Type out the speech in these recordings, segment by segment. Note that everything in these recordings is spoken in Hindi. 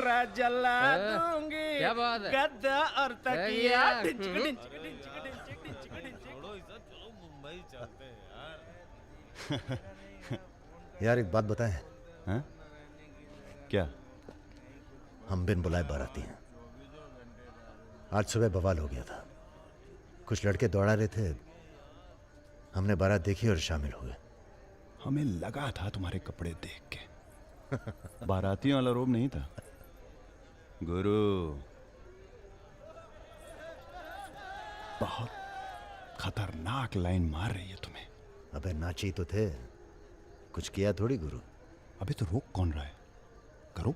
पूरा जला दूंगी। क्या बात है? गद्दा और तकिया। मुंबई चलते हैं यार। यार एक बात बताएं। हाँ? क्या? हम बिन बुलाए बाराती हैं। आज सुबह बवाल हो गया था। कुछ लड़के दौड़ा रहे थे, हमने बारात देखी और शामिल हुए। हमें लगा था तुम्हारे कपड़े देख के। बारातियों वाला रोब नहीं था गुरु। बहुत खतरनाक लाइन मार रही है तुम्हें। अबे नाची तो थे, कुछ किया थोड़ी गुरु। अबे तो रोक कौन रहा है? करो।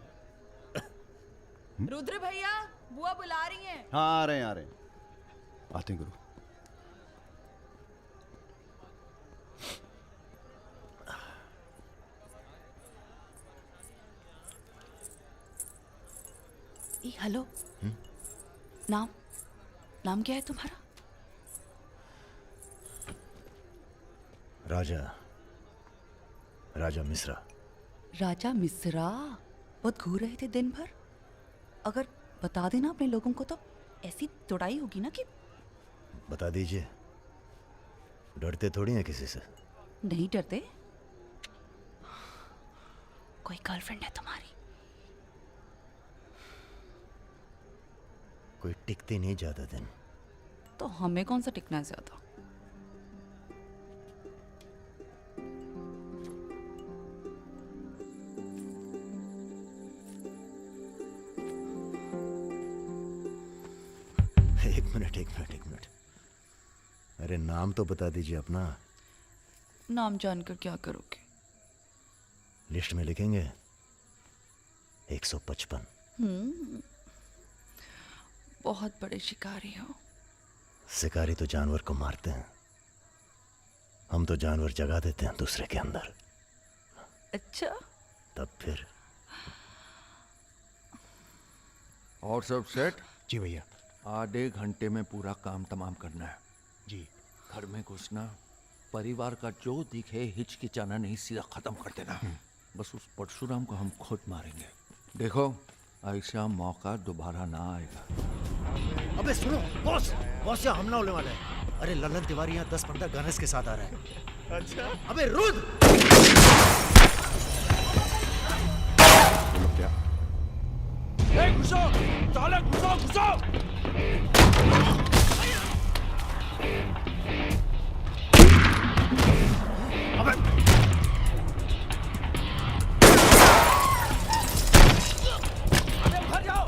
रुद्र भैया, बुआ बुला रही हैं। हाँ आ रहे हैं आ रहे हैं। आते हैं गुरु। हेलो। नाम नाम क्या है तुम्हारा? राजा मिश्रा। राजा मिश्रा। बहुत घूर रहे थे दिन भर। अगर बता देना अपने लोगों को तो ऐसी तोड़ाई होगी ना कि। बता दीजिए, डरते थोड़ी हैं किसी से। नहीं डरते। कोई गर्लफ्रेंड है तुम्हारी? कोई टिकती नहीं ज्यादा दिन। तो हमें कौन सा टिकना है ज्यादा? एक मिनट। अरे नाम तो बता दीजिए अपना। नाम जानकर क्या करोगे? लिस्ट में लिखेंगे 155। बहुत बड़े शिकारी हो। शिकारी तो जानवर को मारते हैं, हम तो जानवर जगा देते हैं दूसरे के अंदर। अच्छा। तब फिर और सब सेट? जी भैया। आधे घंटे में पूरा काम तमाम करना है। जी। घर में घुसना, परिवार का जो दिखे हिचकिचाना नहीं, सीधा खत्म कर देना। बस उस परशुराम को हम खुद मारेंगे। देखो ऐसा मौका दोबारा ना आएगा। अबे सुनो बॉस यहाँ हमला होने वाला है। अरे ललन तिवारी यहाँ 10-15 गनर्स के साथ आ रहा है। अच्छा। अबे रुद्र! क्या? घुसो साले, घुसो। अबे घर जाओ।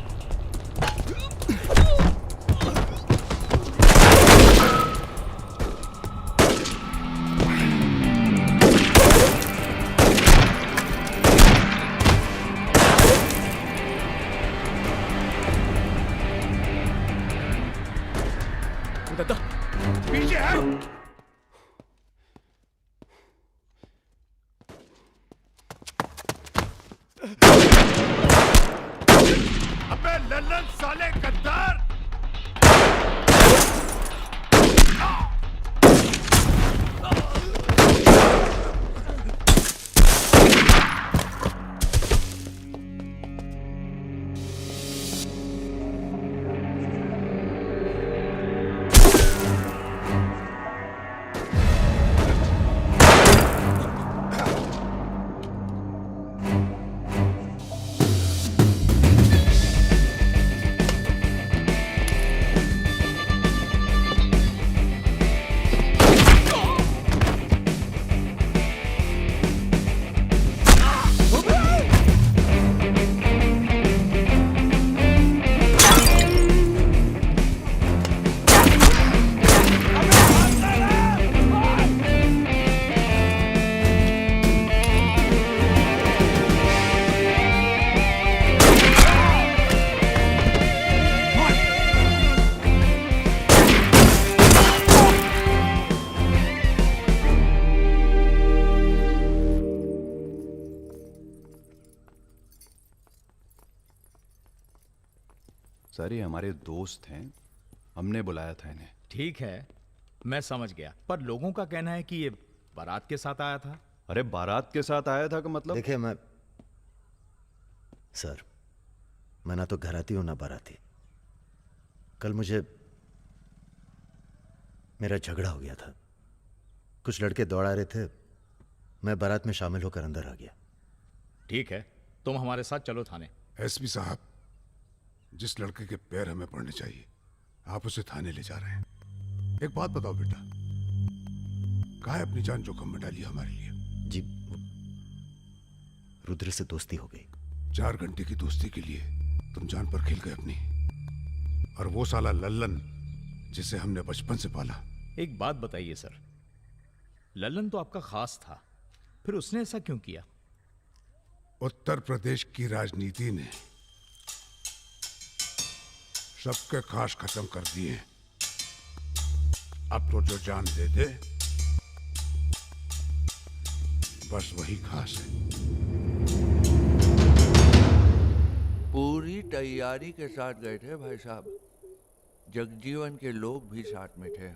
दत्ता पीछे है। अबे लल्लन साले गद्दार! सर ये हमारे दोस्त हैं, हमने बुलाया था इन्हें। ठीक है, मैं समझ गया, पर लोगों का कहना है कि ये बारात के साथ आया था। अरे बारात के साथ आया था का मतलब? देखिए सर, मैं ना तो घराती हूं ना बाराती। कल मुझे मेरा झगड़ा हो गया था। कुछ लड़के दौड़ा रहे थे, मैं बारात में शामिल होकर अंदर आ गया। ठीक है, तुम हमारे साथ चलो थाने। एसपी साहब, जिस लड़के के पैर हमें पड़ने चाहिए आप उसे थाने ले जा रहे हैं। एक बात बताओ बेटा, काहे अपनी जान जोखिम में डाली हमारे लिए? जी, रुद्र से दोस्ती हो गई। 4 घंटे की दोस्ती के लिए तुम जान पर खेल गए अपनी, और वो साला लल्लन जिसे हमने बचपन से पाला। एक बात बताइए सर, लल्लन तो आपका खास था, फिर उसने ऐसा क्यों किया? उत्तर प्रदेश की राजनीति ने सबके खास खत्म कर दिए। अब तो जो जान दे दे बस वही खास है। पूरी तैयारी के साथ गए थे भाई साहब। जगजीवन के लोग भी साथ में थे।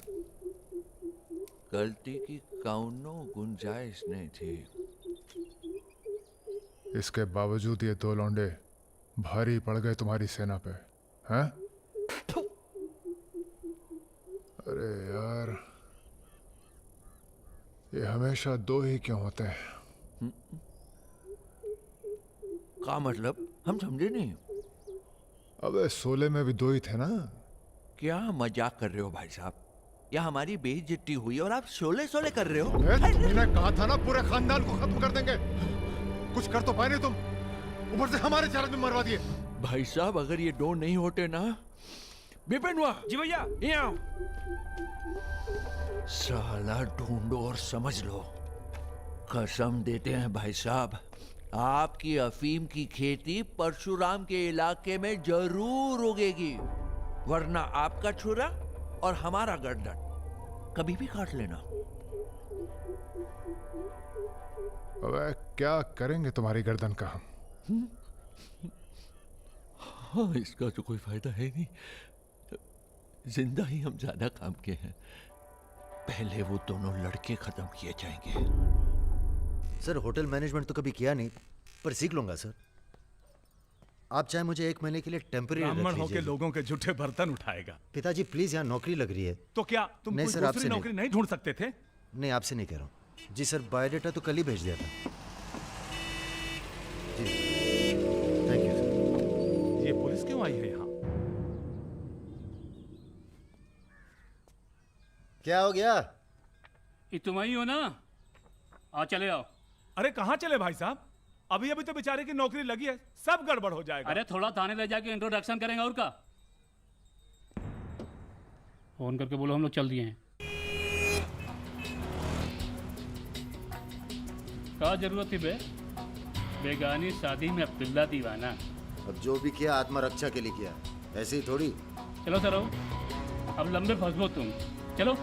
गलती की कौनो गुंजाइश नहीं थी। इसके बावजूद ये 2 लौंडे भारी पड़ गए तुम्हारी सेना पे, हैं? अरे यार, ये हमेशा 2 ही क्यों होते हैं? का मतलब? हम समझे नहीं। अबे 16 में भी 2 ही थे ना। क्या मजाक कर रहे हो भाई साहब? या हमारी बेइज्जती हुई और आप शोले कर रहे हो? तुमने कहा था ना पूरे खानदान को खत्म कर देंगे। कुछ कर तो पाए नहीं तुम, ऊपर से हमारे 4 आदमी मरवा दिए। भाई साहब, अगर ये 2 नहीं होते ना। बिपिन हुआ जी भैया, यहाँ साला ढूंढो और समझ लो। कसम देते हैं भाई साहब, आपकी अफीम की खेती परशुराम के इलाके में जरूर उगेगी, वरना आपका छुरा और हमारा गर्दन कभी भी काट लेना। अबे क्या करेंगे तुम्हारी गर्दन का हम? हाँ, इसका तो कोई फायदा है नहीं। जिंदा ही हम ज्यादा काम के हैं। पहले वो दोनों लड़के खत्म किए जाएंगे। सर, होटल मैनेजमेंट तो कभी किया नहीं, पर सीख लूंगा सर। आप चाहे मुझे 1 महीने के लिए टेम्पररी रख ब्राह्मण होके लीजिए। लोगों के झूठे बर्तन उठाएगा। पिताजी प्लीज, यहाँ नौकरी लग रही है। तो क्या तुम नहीं कोई सर, दूसरी आपसे नौकरी नहीं ढूंढ सकते थे? नहीं, आपसे नहीं कह रहा हूँ जी सर। बायोडेटा तो कल ही भेज दिया था जी। Thank you sir. ये पुलिस क्यों आई है यहाँ? क्या हो गया? ये तुम ही हो ना? आ चले आओ। अरे कहाँ चले भाई साहब? अभी अभी तो बेचारे की नौकरी लगी है, सब गड़बड़ हो जाएगा। अरे थोड़ा थाने ले जाके इंट्रोडक्शन करेंगे और का। फोन करके बोलो हम लोग चल दिए हैं। क्या जरूरत थी बे? बेगानी शादी में अब्दुल्ला दीवाना। अब जो भी किया आत्मरक्षा के लिए किया, ऐसे ही थोड़ी। चलो सर, अब लंबे फंसबो तुम। चलो।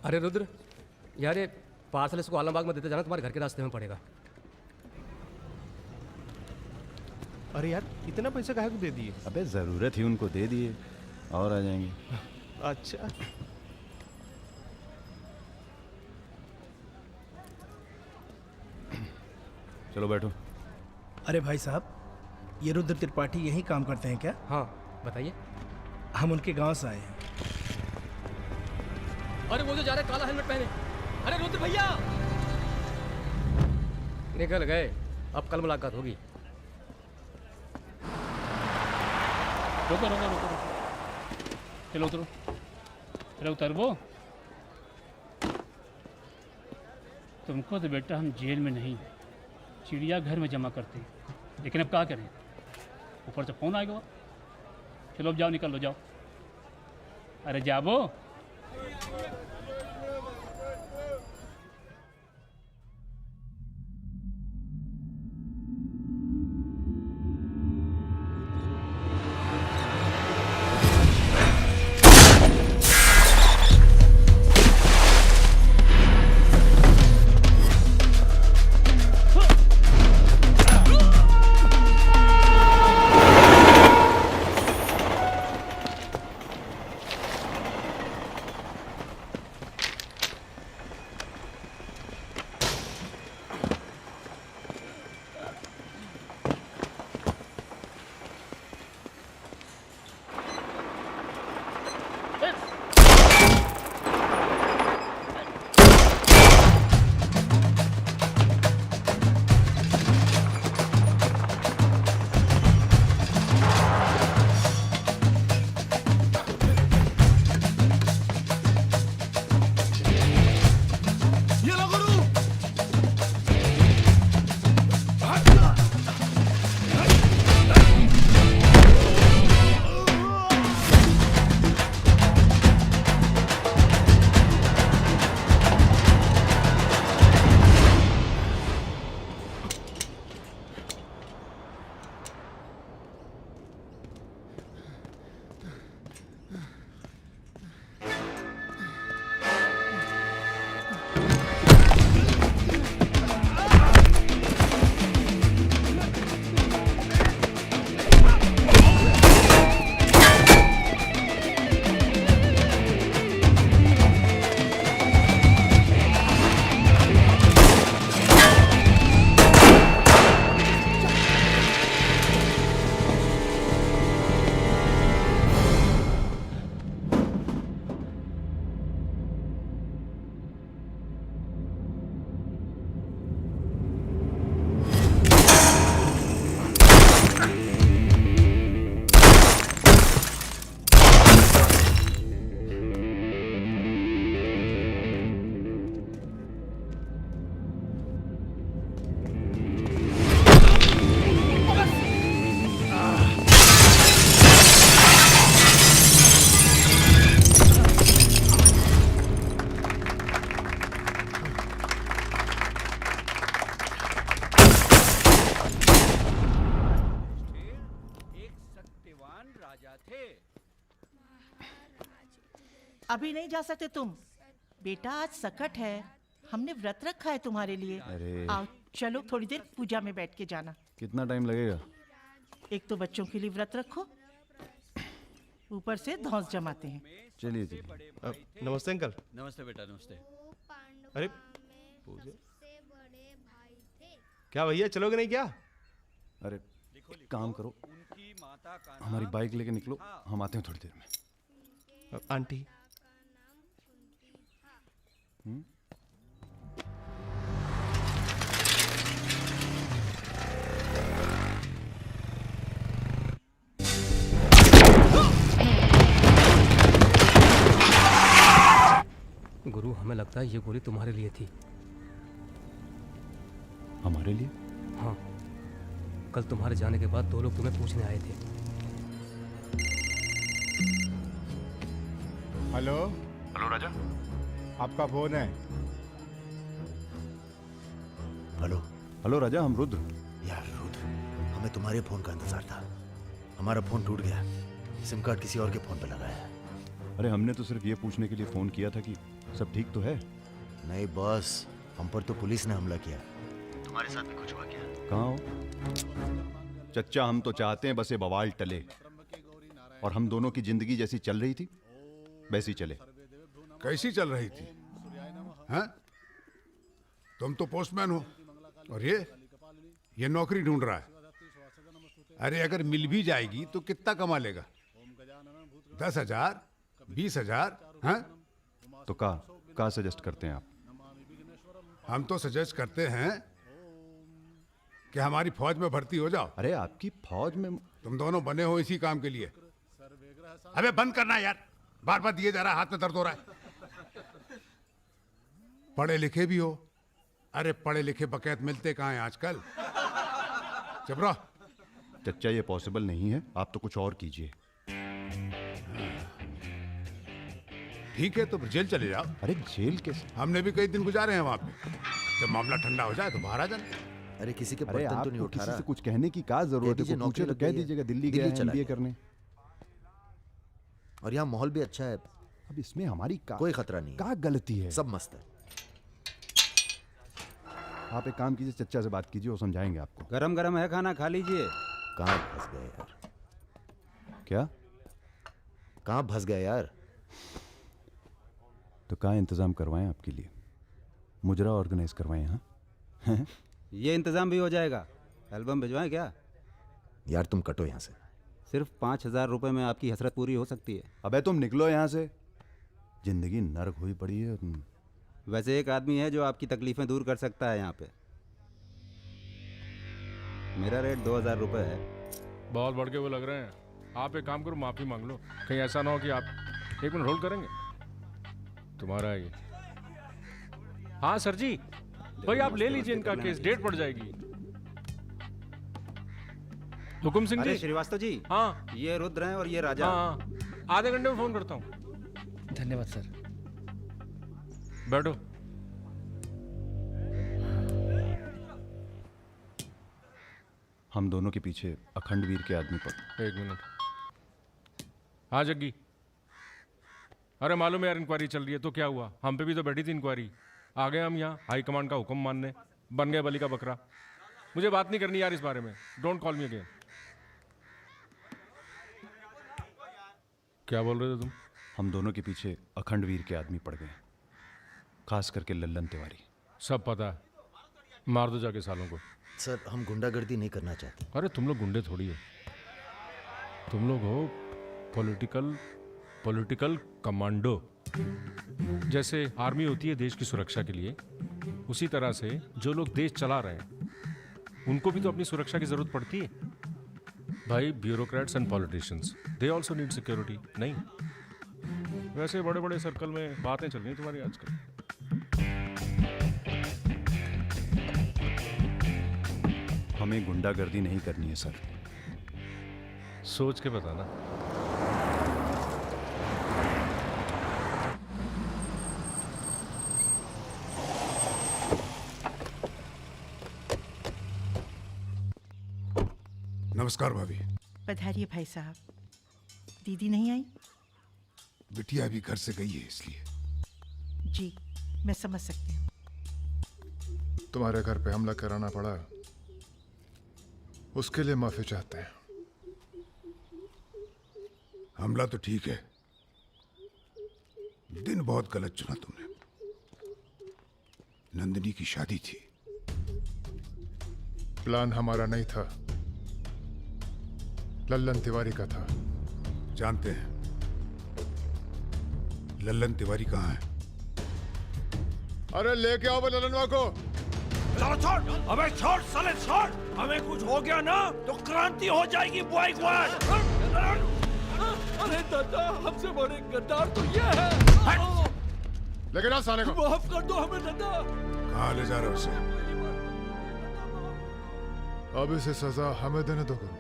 अरे रुद्र यार, ये पार्सल इसको आलमबाग में देते जाना, तुम्हारे घर के रास्ते में पड़ेगा। अरे यार, इतना पैसा काहे को दे दिए? अबे जरूरत ही उनको दे दिए, और आ जाएंगे। अच्छा, चलो बैठो। अरे भाई साहब, ये रुद्र त्रिपाठी यहीं काम करते हैं क्या? हाँ बताइए। हम उनके गांव से आए हैं। अरे वो जो जा रहे काला हेलमेट पहने। अरे रुद्र भैया, निकल गए। अब कल मुलाकात होगी। रुको रुको रुको रुको। चलो उतरो। अरे उतरबो। तुमको तो बेटा हम जेल में नहीं, चिड़ियाघर में जमा करते हैं। लेकिन अब क्या करें, ऊपर से फोन आएगा। चलो अब जाओ, निकल लो, जाओ। अरे जाबो। अभी नहीं जा सकते तुम। बेटा आज सकट है, हमने व्रत रखा है तुम्हारे लिए। अरे। आओ चलो थोड़ी देर पूजा में बैठ के जाना। कितना टाइम लगेगा? एक तो बच्चों के लिए व्रत रखो, ऊपर से धौंस जमाते हैं। चलिए चलिए। नमस्ते अंकल। नमस्ते बेटा, नमस्ते। अरे पूजा, क्या भैया चलोगे नहीं क्या? अरे एक काम करो, हमारी बाइक लेके निकलो, हम आते हैं थोड़ी देर में। आंटी गुरु, हमें लगता है ये गोली तुम्हारे लिए थी। हमारे लिए? हाँ, कल तुम्हारे जाने के बाद 2 लोग तुम्हें पूछने आए थे। हेलो। हेलो राजा। आपका फोन है। हेलो। हेलो राजा, हम रुद्र। यार रुद्र, हमें तुम्हारे फोन का इंतजार था। हमारा फोन टूट गया, सिम कार्ड किसी और के फोन पे लगाया है। अरे हमने तो सिर्फ ये पूछने के लिए फोन किया था कि सब ठीक तो है। नहीं बॉस, हम पर तो पुलिस ने हमला किया। तुम्हारे साथ भी कुछ हुआ क्या? कहाँ हो चच्चा? हम तो चाहते हैं बस ये बवाल टले और हम दोनों की जिंदगी जैसी चल रही थी वैसी चले। कैसी चल रही थी? हैं? तुम तो पोस्टमैन हो और ये नौकरी ढूंढ रहा है। अरे अगर मिल भी जाएगी तो कितना कमा लेगा? 10,000, 20,000? हैं? तो का सजेस्ट करते हैं आप? हम तो सजेस्ट करते हैं कि हमारी फौज में भर्ती हो जाओ। अरे आपकी फौज में? तुम दोनों बने हो इसी काम के लिए। अबे बंद करना यार, बार बार दिए जा रहा है, हाथ में दर्द हो रहा है। पढ़े लिखे भी हो। अरे पढ़े लिखे बकैत मिलते कहाँ हैं आजकल? चुप रहो। चच्चा ये पॉसिबल नहीं है, आप तो कुछ और कीजिए। ठीक है तो फिर जेल चले जाओ। अरे जेल कैसे? हमने भी कई दिन गुजारे हैं वहां पे। जब मामला ठंडा हो जाए तो बाहर आ जाना। अरे किसी के अरे बर्तन तो नहीं आपको उठा किसी रहा। से कुछ कहने की क्या जरूरत है? दीजिए, कोई पूछे नौकरी तो लग कह गई है। दीजिएगा दिल्ली दिल्ली गया है चला MBA गया। करने। और यहाँ माहौल भी अच्छा है। अब इसमें हमारी कोई खतरा नहीं है। क्या गलती है? सब मस्त है। आप एक काम कीजिए, चच्चा से बात कीजिए, वो समझाएंगे आपको। गरम गरम है खाना, खा लीजिए। कहाँ फंस गए यार? क्या? कहाँ फंस गए यार? तो कहाँ इंतजाम करवाएं आपके लिए? मुजरा ऑर्गेनाइज करवाएं? हाँ ये इंतजाम भी हो जाएगा। एल्बम भिजवाएं क्या? यार तुम कटो यहाँ से। सिर्फ 5,000 रुपए में आपकी हसरत पूरी हो सकती है। अबे तुम निकलो यहाँ से, जिंदगी नर्क हुई पड़ी है। वैसे एक आदमी है जो आपकी तकलीफें दूर कर सकता है यहाँ पे। मेरा रेट 2,000 रुपए है। बहुत बढ़ के वो लग रहे हैं। आप एक काम करो, माफी मांग लो। कहीं ऐसा ना हो कि आप 1 मिनट होल्ड करेंगे। तुम्हारा ये। हाँ सर जी, भाई आप ले लीजिए इनका केस, डेट पड़ जाएगी। हुकुम सिंह अरे जी। श्रीवास्तव जी। हाँ ये रुद्र हैं और ये राजा। हाँ, आधे घंटे में फोन करता हूँ। धन्यवाद सर। बैठो। हम दोनों के पीछे अखंड वीर के आदमी पर। 1 मिनट। हाँ जग्गी। अरे मालूम है यार, इंक्वायरी चल रही है। तो क्या हुआ? हम पे भी तो बैठी थी इंक्वायरी। आ गए हम यहाँ हाई कमांड का हुक्म मानने, बन गए बलि का बकरा। मुझे बात नहीं करनी यार इस बारे में। Don't call me again. क्या बोल रहे थे तुम? हम दोनों के पीछे अखंड वीर के आदमी पड़ गए, खास करके लल्लन तिवारी। सब पता है, मार दो जाके सालों को। सर हम गुंडागर्दी नहीं करना चाहते। अरे तुम लोग गुंडे थोड़ी है, तुम लोग हो पॉलिटिकल कमांडो। जैसे आर्मी होती है देश की सुरक्षा के लिए, उसी तरह से जो लोग देश चला रहे हैं उनको भी तो अपनी सुरक्षा की जरूरत पड़ती है भाई। Bureaucrats and politicians, they also need security. नहीं, वैसे बड़े बड़े सर्कल में बातें चल रही तुम्हारी आजकल। हमें गुंडागर्दी नहीं करनी है सर। सोच के बताना। नमस्कार भाभी। पधारिए भाई साहब। दीदी नहीं आई? बिटिया भी घर से गई है इसलिए। जी मैं समझ सकती हूँ। तुम्हारे घर पे हमला कराना पड़ा, उसके लिए माफी चाहते हैं। हमला तो ठीक है, दिन बहुत गलत चुना तुमने। नंदिनी की शादी थी। प्लान हमारा नहीं था, लल्लन तिवारी का था। जानते हैं लल्लन तिवारी कहाँ है? अरे लेके आओ वो लल्लनवा को। छोड़, अबे छोड़ साले छोड़। हमें कुछ हो गया ना तो क्रांति हो जाएगी बॉयकॉट। अरे दादा, हमसे बड़े गद्दार तो ये है। लेकिन आ साले को। माफ कर दो हमें दादा। कहाँ ले जा रहे हो उसे? अब इसे सजा हमें देने दो गुरु।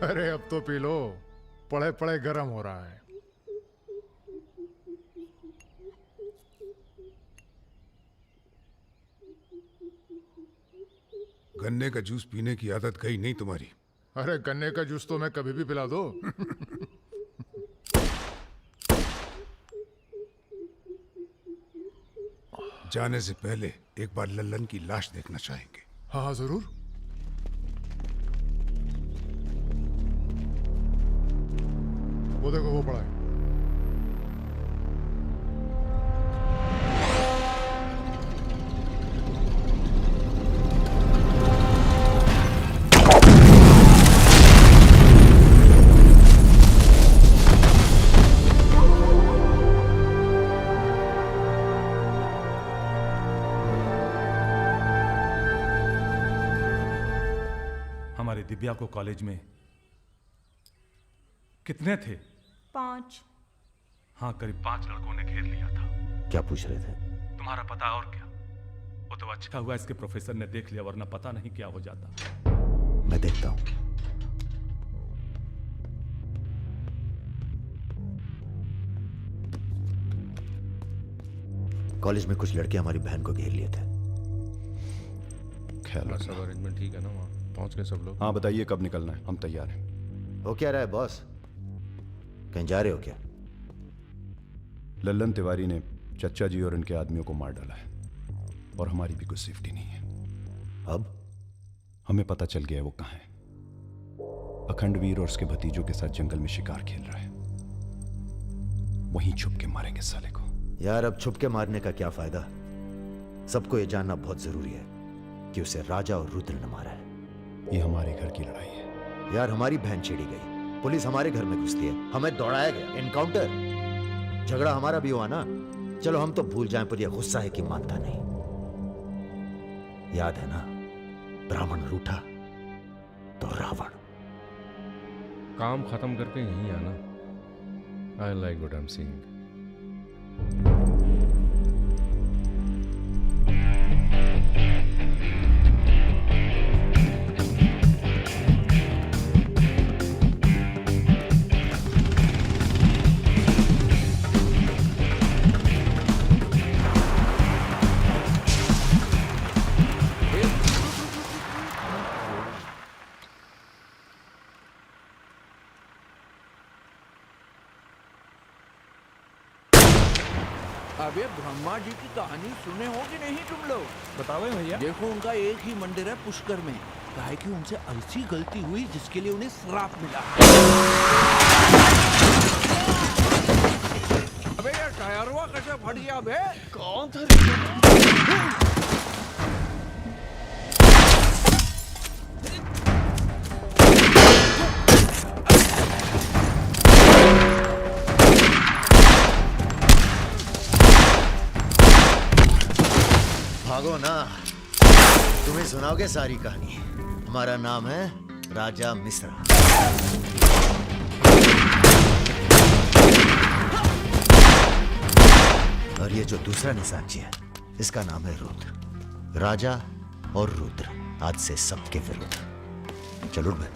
अरे अब तो पी लो, पड़े पड़े गरम हो रहा है। गन्ने का जूस पीने की आदत गई नहीं तुम्हारी। अरे गन्ने का जूस तो मैं कभी भी पिला दो। जाने से पहले एक बार लल्लन की लाश देखना चाहेंगे। हाँ हाँ जरूर। वो देखो वो पड़ा है। हमारे दिव्या को कॉलेज में कितने थे? 5। हाँ, करीब 5 लड़कों ने घेर लिया था। क्या पूछ रहे थे? तुम्हारा पता और क्या? वो तो अच्छा हुआ इसके प्रोफेसर ने देख लिया, वरना पता नहीं क्या हो जाता। मैं देखता हूं। कॉलेज में कुछ लड़के हमारी बहन को घेर लिए थे। ख्याल सब अरेंजमेंट ठीक है ना? वहाँ पहुँच गए सब लोग? हाँ बताइए कब निकलना है, हम तैयार हैं। हो क्या रहा है बॉस? कहीं जा रहे हो क्या? लल्लन तिवारी ने चच्चा जी और उनके आदमियों को मार डाला है और हमारी भी कुछ सेफ्टी नहीं है। अब हमें पता चल गया है वो कहाँ है। अखंडवीर और उसके भतीजों के साथ जंगल में शिकार खेल रहा है। वहीं छुप के मारेंगे साले को। यार अब छुप के मारने का क्या फायदा? सबको ये जानना बहुत जरूरी है कि उसे राजा और रुद्र ने मारा है। ये हमारे घर की लड़ाई है। यार हमारी बहन छेड़ी गई, पुलिस हमारे घर में घुसती है, हमें दौड़ाया गया, एनकाउंटर, झगड़ा हमारा भी हुआ ना। चलो हम तो भूल जाएं, पर यह गुस्सा है कि मानता नहीं। याद है ना, ब्राह्मण रूठा तो रावण। काम खत्म करके यहीं आना। I like what I am seeing. अबे ब्रह्मा जी की कहानी सुने हो कि नहीं तुम लोग? बताओ भैया। देखो उनका एक ही मंदिर है पुष्कर में। काहे कि उनसे ऐसी गलती हुई जिसके लिए उन्हें श्राप मिला। अबे यार टायरवा कैसे फट गया बे? कौन था? भागो ना, तुम्हें सुनाओगे सारी कहानी। हमारा नाम है राजा मिश्रा। और ये जो दूसरा निशानची है, इसका नाम है रुद्र। राजा और रुद्र आज से सबके विरुद्ध। चलो बे।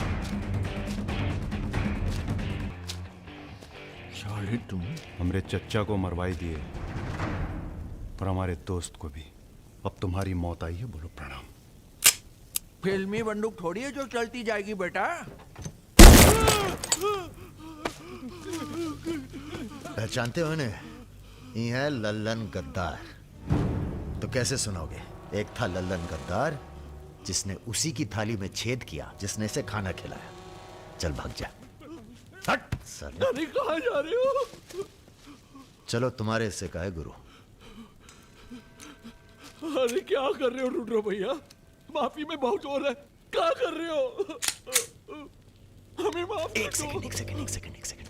साले तुम हमरे चच्चा को मरवाई दिए और हमारे दोस्त को भी। अब तुम्हारी मौत आई है, बोलो प्रणाम। फिल्मी बंदूक थोड़ी है जो चलती जाएगी बेटा। पहचानते हो इन्हें? ये है लल्लन गद्दार। तो कैसे सुनोगे? एक था लल्लन गद्दार जिसने उसी की थाली में छेद किया जिसने इसे खाना खिलाया। चल भाग जा। हट साले। अरे कहाँ जा रहे हो? चलो तुम्हारे हिस्से का है गुरु। अरे क्या कर रहे हो रुद्र भैया? माफी में बहुत जोर है। क्या कर रहे हो? हमें माफ कर दो। एक सेकंड।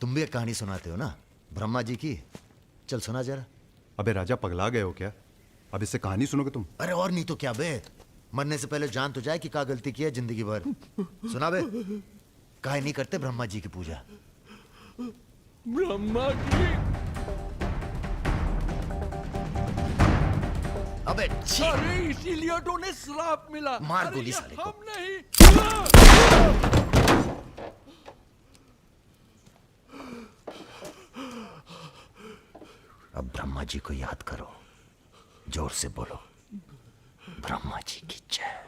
तुम भी एक कहानी सुनाते हो ना ब्रह्मा जी की? चल सुना जरा। अबे राजा, पगला गए हो क्या? अब इससे कहानी सुनोगे तुम? अरे और नहीं तो क्या बे, मरने से पहले जान तो जाए कि क्या गलती की है जिंदगी भर। सुना बे। काहे नहीं करते ब्रह्मा जी की पूजा? ब्रह्मा जी? अबे अरे इसीलिए तो उन्हें श्राप मिला। मार गोली साले को। हम नहीं। अब ब्रह्मा जी को याद करो, जोर से बोलो, ब्रह्मा जी की जय।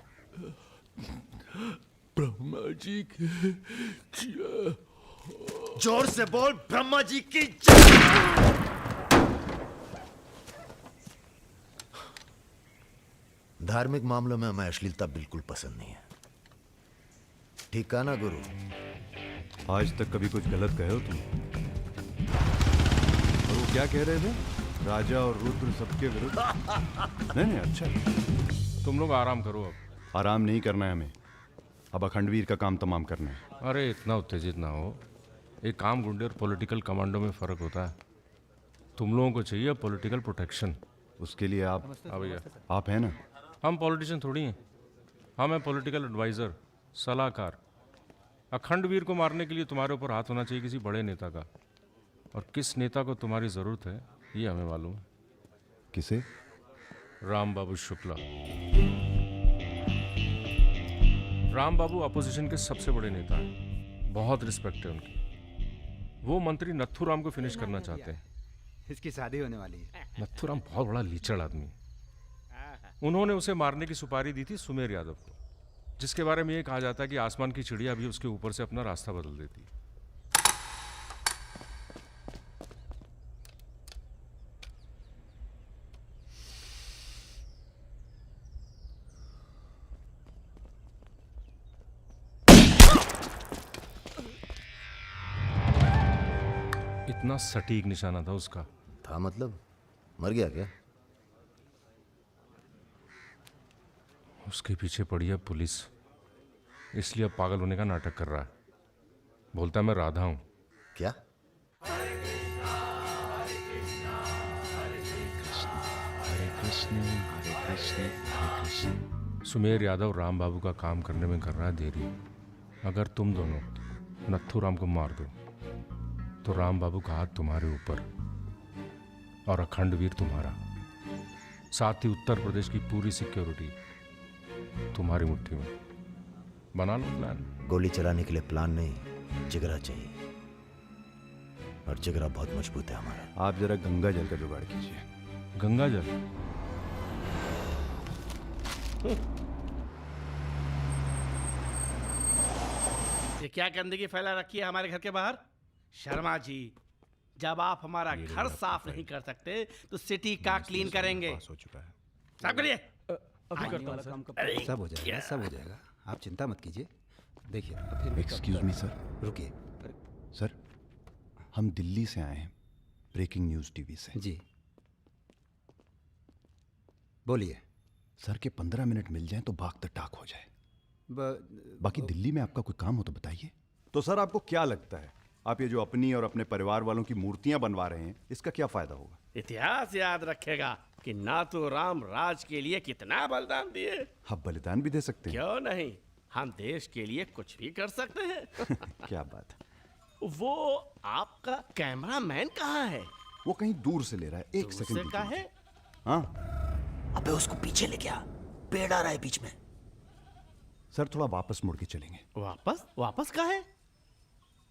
ब्रह्मा जी की जय। जोर से बोल, ब्रह्मा जी की जय। धार्मिक मामलों में हमें अश्लीलता बिल्कुल पसंद नहीं है। ठीक कहा ना गुरु? आज तक कभी कुछ गलत कहे हो तुम? और वो क्या कह रहे थे? राजा और रुद्र सबके विरुद्ध? नहीं, अच्छा। तुम लोग आराम करो। अब आराम नहीं करना है हमें, अब अखंडवीर का काम तमाम करना है। अरे इतना उत्तेजित ना हो। एक काम गुंडे और पॉलिटिकल कमांडो में फ़र्क होता है। तुम लोगों को चाहिए पॉलिटिकल प्रोटेक्शन। उसके लिए आप भैया, आप हैं ना? हम पॉलिटिशियन थोड़ी हैं। हम हैं पॉलिटिकल एडवाइज़र, सलाहकार। अखंडवीर को मारने के लिए तुम्हारे ऊपर हाथ होना चाहिए किसी बड़े नेता का, और किस नेता को तुम्हारी ज़रूरत है ये हमें मालूम है। किसे? राम बाबू शुक्ला। राम बाबू अपोजिशन के सबसे बड़े नेता हैं, बहुत रिस्पेक्ट है उनकी। वो मंत्री नथुराम को फिनिश करना चाहते हैं। इसकी शादी होने वाली है। नथुराम बहुत बड़ा लीचड़ आदमी। उन्होंने उसे मारने की सुपारी दी थी सुमेर यादव को, जिसके बारे में ये कहा जाता है कि आसमान की चिड़िया भी उसके ऊपर से अपना रास्ता बदल देती है। इतना सटीक निशाना था उसका। था मतलब? मर गया क्या? उसके पीछे पड़ी है पुलिस, इसलिए अब पागल होने का नाटक कर रहा है। बोलता है मैं राधा हूं। क्या? सुमेर यादव राम बाबू का काम करने में कर रहा है देरी। अगर तुम दोनों नथुराम को मार दो तो राम बाबू का हाथ तुम्हारे ऊपर और अखंडवीर तुम्हारा, साथ ही उत्तर प्रदेश की पूरी सिक्योरिटी तुम्हारी मुट्ठी में। बना लो प्लान। गोली चलाने के लिए प्लान नहीं, जिगरा चाहिए, और जिगरा बहुत मजबूत है हमारा। आप जरा गंगा जल का जुगाड़ कीजिए। गंगा जल? ये क्या गंदगी फैला रखी है हमारे घर के बाहर? शर्मा जी, जब आप हमारा घर साफ नहीं कर सकते तो सिटी का क्लीन करेंगे। हो चुका है। साफ करिए। सब हो जाएगा, सब हो जाएगा, आप चिंता मत कीजिए। देखिए, एक्सक्यूज मी सर। रुकिए सर, हम दिल्ली से आए हैं, ब्रेकिंग न्यूज़ टीवी से। जी बोलिए। सर के 15 मिनट मिल जाएं तो बाग द टाक हो जाए। बाकी दिल्ली में आपका कोई काम हो तो बताइए। तो सर आपको क्या लगता है, आप ये जो अपनी और अपने परिवार वालों की मूर्तियां बनवा रहे हैं, इसका क्या फायदा होगा? इतिहास याद रखेगा कि नाथुराम राज के लिए कितना बलिदान दिए। आप बलिदान भी दे सकते हैं? क्यों नहीं, हम देश के लिए कुछ भी कर सकते हैं। क्या बात है। वो आपका कैमरामैन कहाँ है? वो कहीं दूर से ले रहा है, एक सेकंड का है। हाँ। अबे उसको पीछे ले गया, पेड़ आ रहा है बीच में। सर थोड़ा वापस मुड़ के चलेंगे। वापस? वापस का है?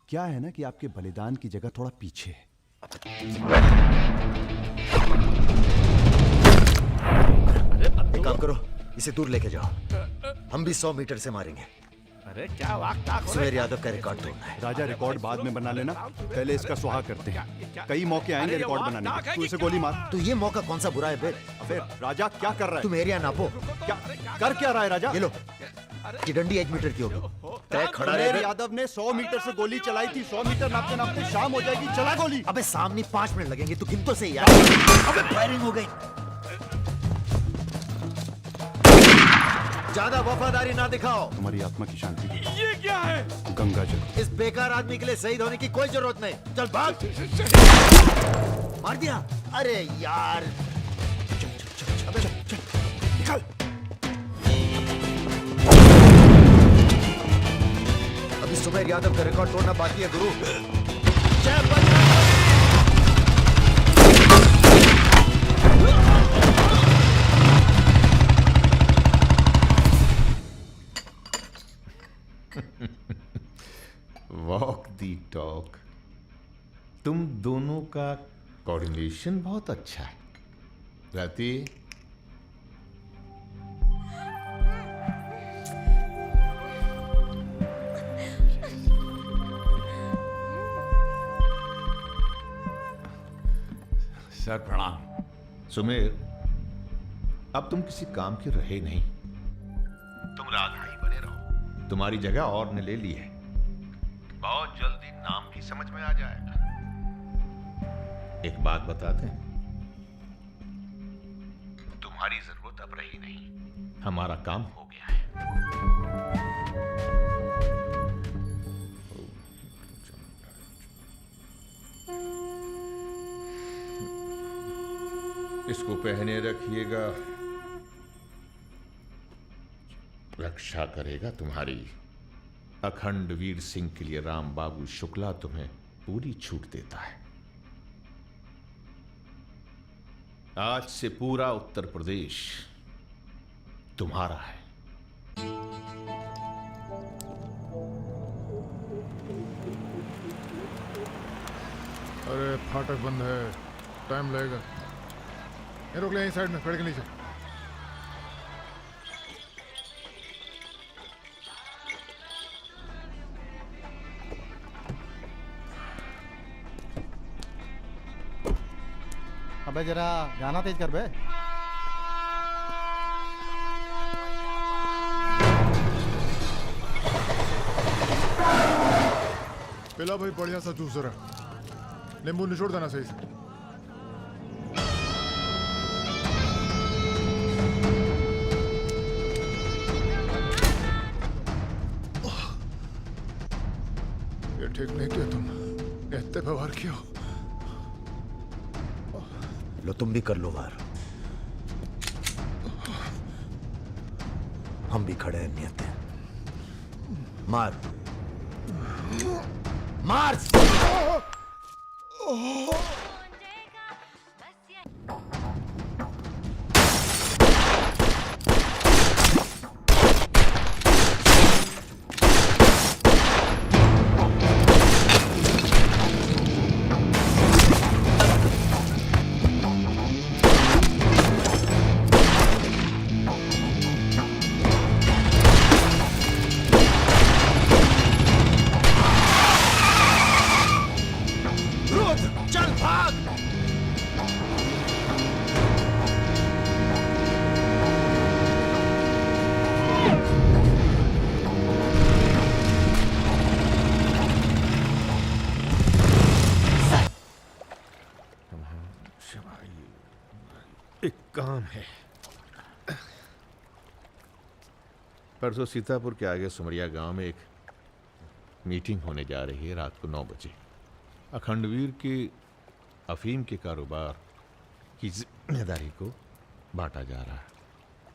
क्या है ना कि आपके बलिदान की जगह थोड़ा पीछे है। एक काम करो, इसे दूर लेके जाओ, हम भी 100 मीटर से मारेंगे। अरे क्या वाक सुमेर यादव का रिकॉर्ड तोड़ना है। राजा रिकॉर्ड बाद में बना लेना, पहले इसका सुहाग करते हैं। कई मौके आएंगे रिकॉर्ड बनाने के। तू इसे गोली मार। तो ये मौका कौन सा बुरा है बे? अबे राजा क्या कर रहा है? तुम एरिया नापो। क्या कर क्या रहा है राजा? ये लो, ये डंडी 1 मीटर की होगी। तय खड़ा सुमेर रहे। यादव ने 100 मीटर से गोली चलाई थी। 100 मीटर नापते नापते शाम हो जाएगी। चला गोली। अबे सामने 5 मिनट लगेंगे, तू गिन तो सही यार। अबे फायरिंग हो गई। ज्यादा वफादारी ना दिखाओ। तुम्हारी आत्मा की शांति के लिए ये क्या है? गंगा जल। इस बेकार आदमी के लिए शहीद होने की कोई जरूरत नहीं। चल भाग। मार दिया। अरे यार, चल चल चल चल, चल, चल, निकल। अभी सुमेर यादव का रिकॉर्ड तोड़ना बाकी है गुरु। जय बजरंग। वॉक दी टॉक। तुम दोनों का कोऑर्डिनेशन बहुत अच्छा है। राती सर प्रणाम। सुमेर, अब तुम किसी काम के रहे नहीं। तुम राधा ही बने रहो। तुम्हारी जगह और ने ले ली है। बहुत जल्दी नाम भी समझ में आ जाएगा। एक बात बता दें, तुम्हारी जरूरत अब रही नहीं। हमारा काम हो गया है। इसको पहने रखिएगा, रक्षा करेगा तुम्हारी। अखंड वीर सिंह के लिए राम बाबू शुक्ला तुम्हें पूरी छूट देता है। आज से पूरा उत्तर प्रदेश तुम्हारा है। अरे फाटक बंद है, टाइम लगेगा। ये रोक ले यहीं साइड में, पेड़ के नीचे। अबे जरा गाना तेज कर बे। पिला भाई बढ़िया सा जूस रहा, नींबू निचोड़ देना सही से। ये ठीक नहीं किया तुम, इतने व्यवहार किया। लो तुम भी कर लो वार। हम भी खड़े हैं नियत है। मार मार। चल भाग। एक काम है। परसों सीतापुर के आगे सुमरिया गांव में एक मीटिंग होने जा रही है रात को 9 बजे। अखंडवीर के अफीम के कारोबार की जिम्मेदारी को बांटा जा रहा है।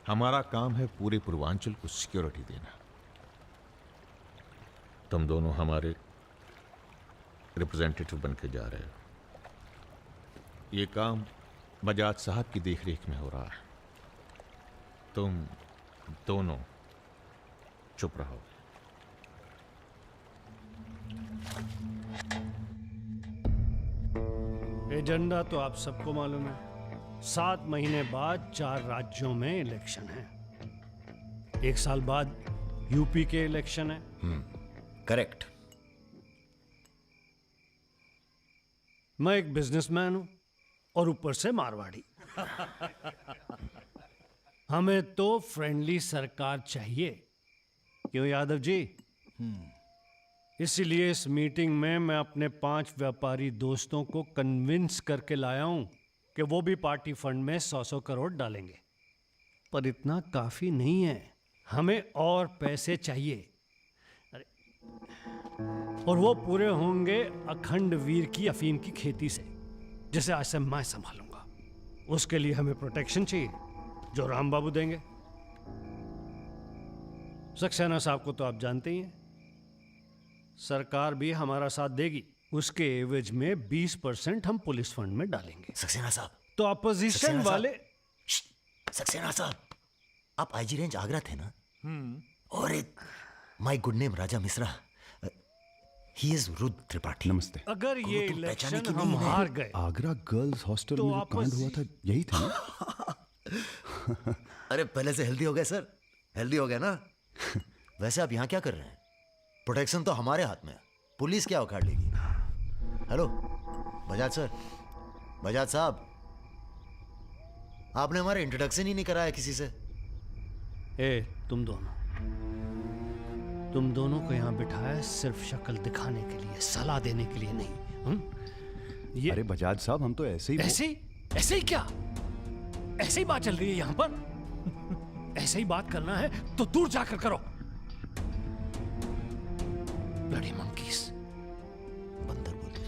हमारा काम है पूरे पूर्वांचल को सिक्योरिटी देना। तुम दोनों हमारे रिप्रेजेंटेटिव बन के जा रहे हो। ये काम बजाज साहब की देखरेख में हो रहा है। तुम दोनों चुप रहो। एजेंडा तो आप सबको मालूम है। 7 महीने बाद 4 राज्यों में इलेक्शन है। 1 साल बाद यूपी के इलेक्शन है। करेक्ट। मैं एक बिजनेसमैन हूं और ऊपर से मारवाड़ी। हमें तो फ्रेंडली सरकार चाहिए, क्यों यादव जी? इसीलिए इस मीटिंग में मैं अपने 5 व्यापारी दोस्तों को कन्विंस करके लाया हूं कि वो भी पार्टी फंड में 100-100 करोड़ डालेंगे। पर इतना काफी नहीं है, हमें और पैसे चाहिए। और वो पूरे होंगे अखंड वीर की अफीम की खेती से, जिसे आज से मैं संभालूंगा। उसके लिए हमें प्रोटेक्शन चाहिए, जो राम बाबू देंगे। सक्सेना साहब को तो आप जानते ही हैं, सरकार भी हमारा साथ देगी। उसके एवज में 20% हम पुलिस फंड में डालेंगे। सक्सेना साहब, तो अपोजिशन वाले। सक्सेना साहब, आप आईजी रेंज आगरा थे ना? और एक my good name Raja Mishra, he is Rudra Tripathi. नमस्ते। अगर ये इलेक्शन हम हार गए, आगरा गर्ल्स हॉस्टल में जो कांड हुआ था यही था ना? अरे पहले से हेल्दी हो गए सर, हेल्दी हो गए ना? वैसे आप यहाँ क्या कर रहे हैं? प्रोटेक्शन तो हमारे हाथ में है, पुलिस क्या उखाड़ लेगी? हेलो बजाज सर, बजाज साहब, आपने हमारा इंट्रोडक्शन ही नहीं कराया किसी से। ए तुम दोनों को यहाँ बिठाया सिर्फ शक्ल दिखाने के लिए, सलाह देने के लिए नहीं। ये अरे बजाज साहब, हम तो ऐसे ही ऐसे ही क्या? ऐसे ही बात चल रही है यहाँ पर। ऐसे ही बात करना है तो दूर जाकर करो। Bloody monkeys. बंदर बोलते।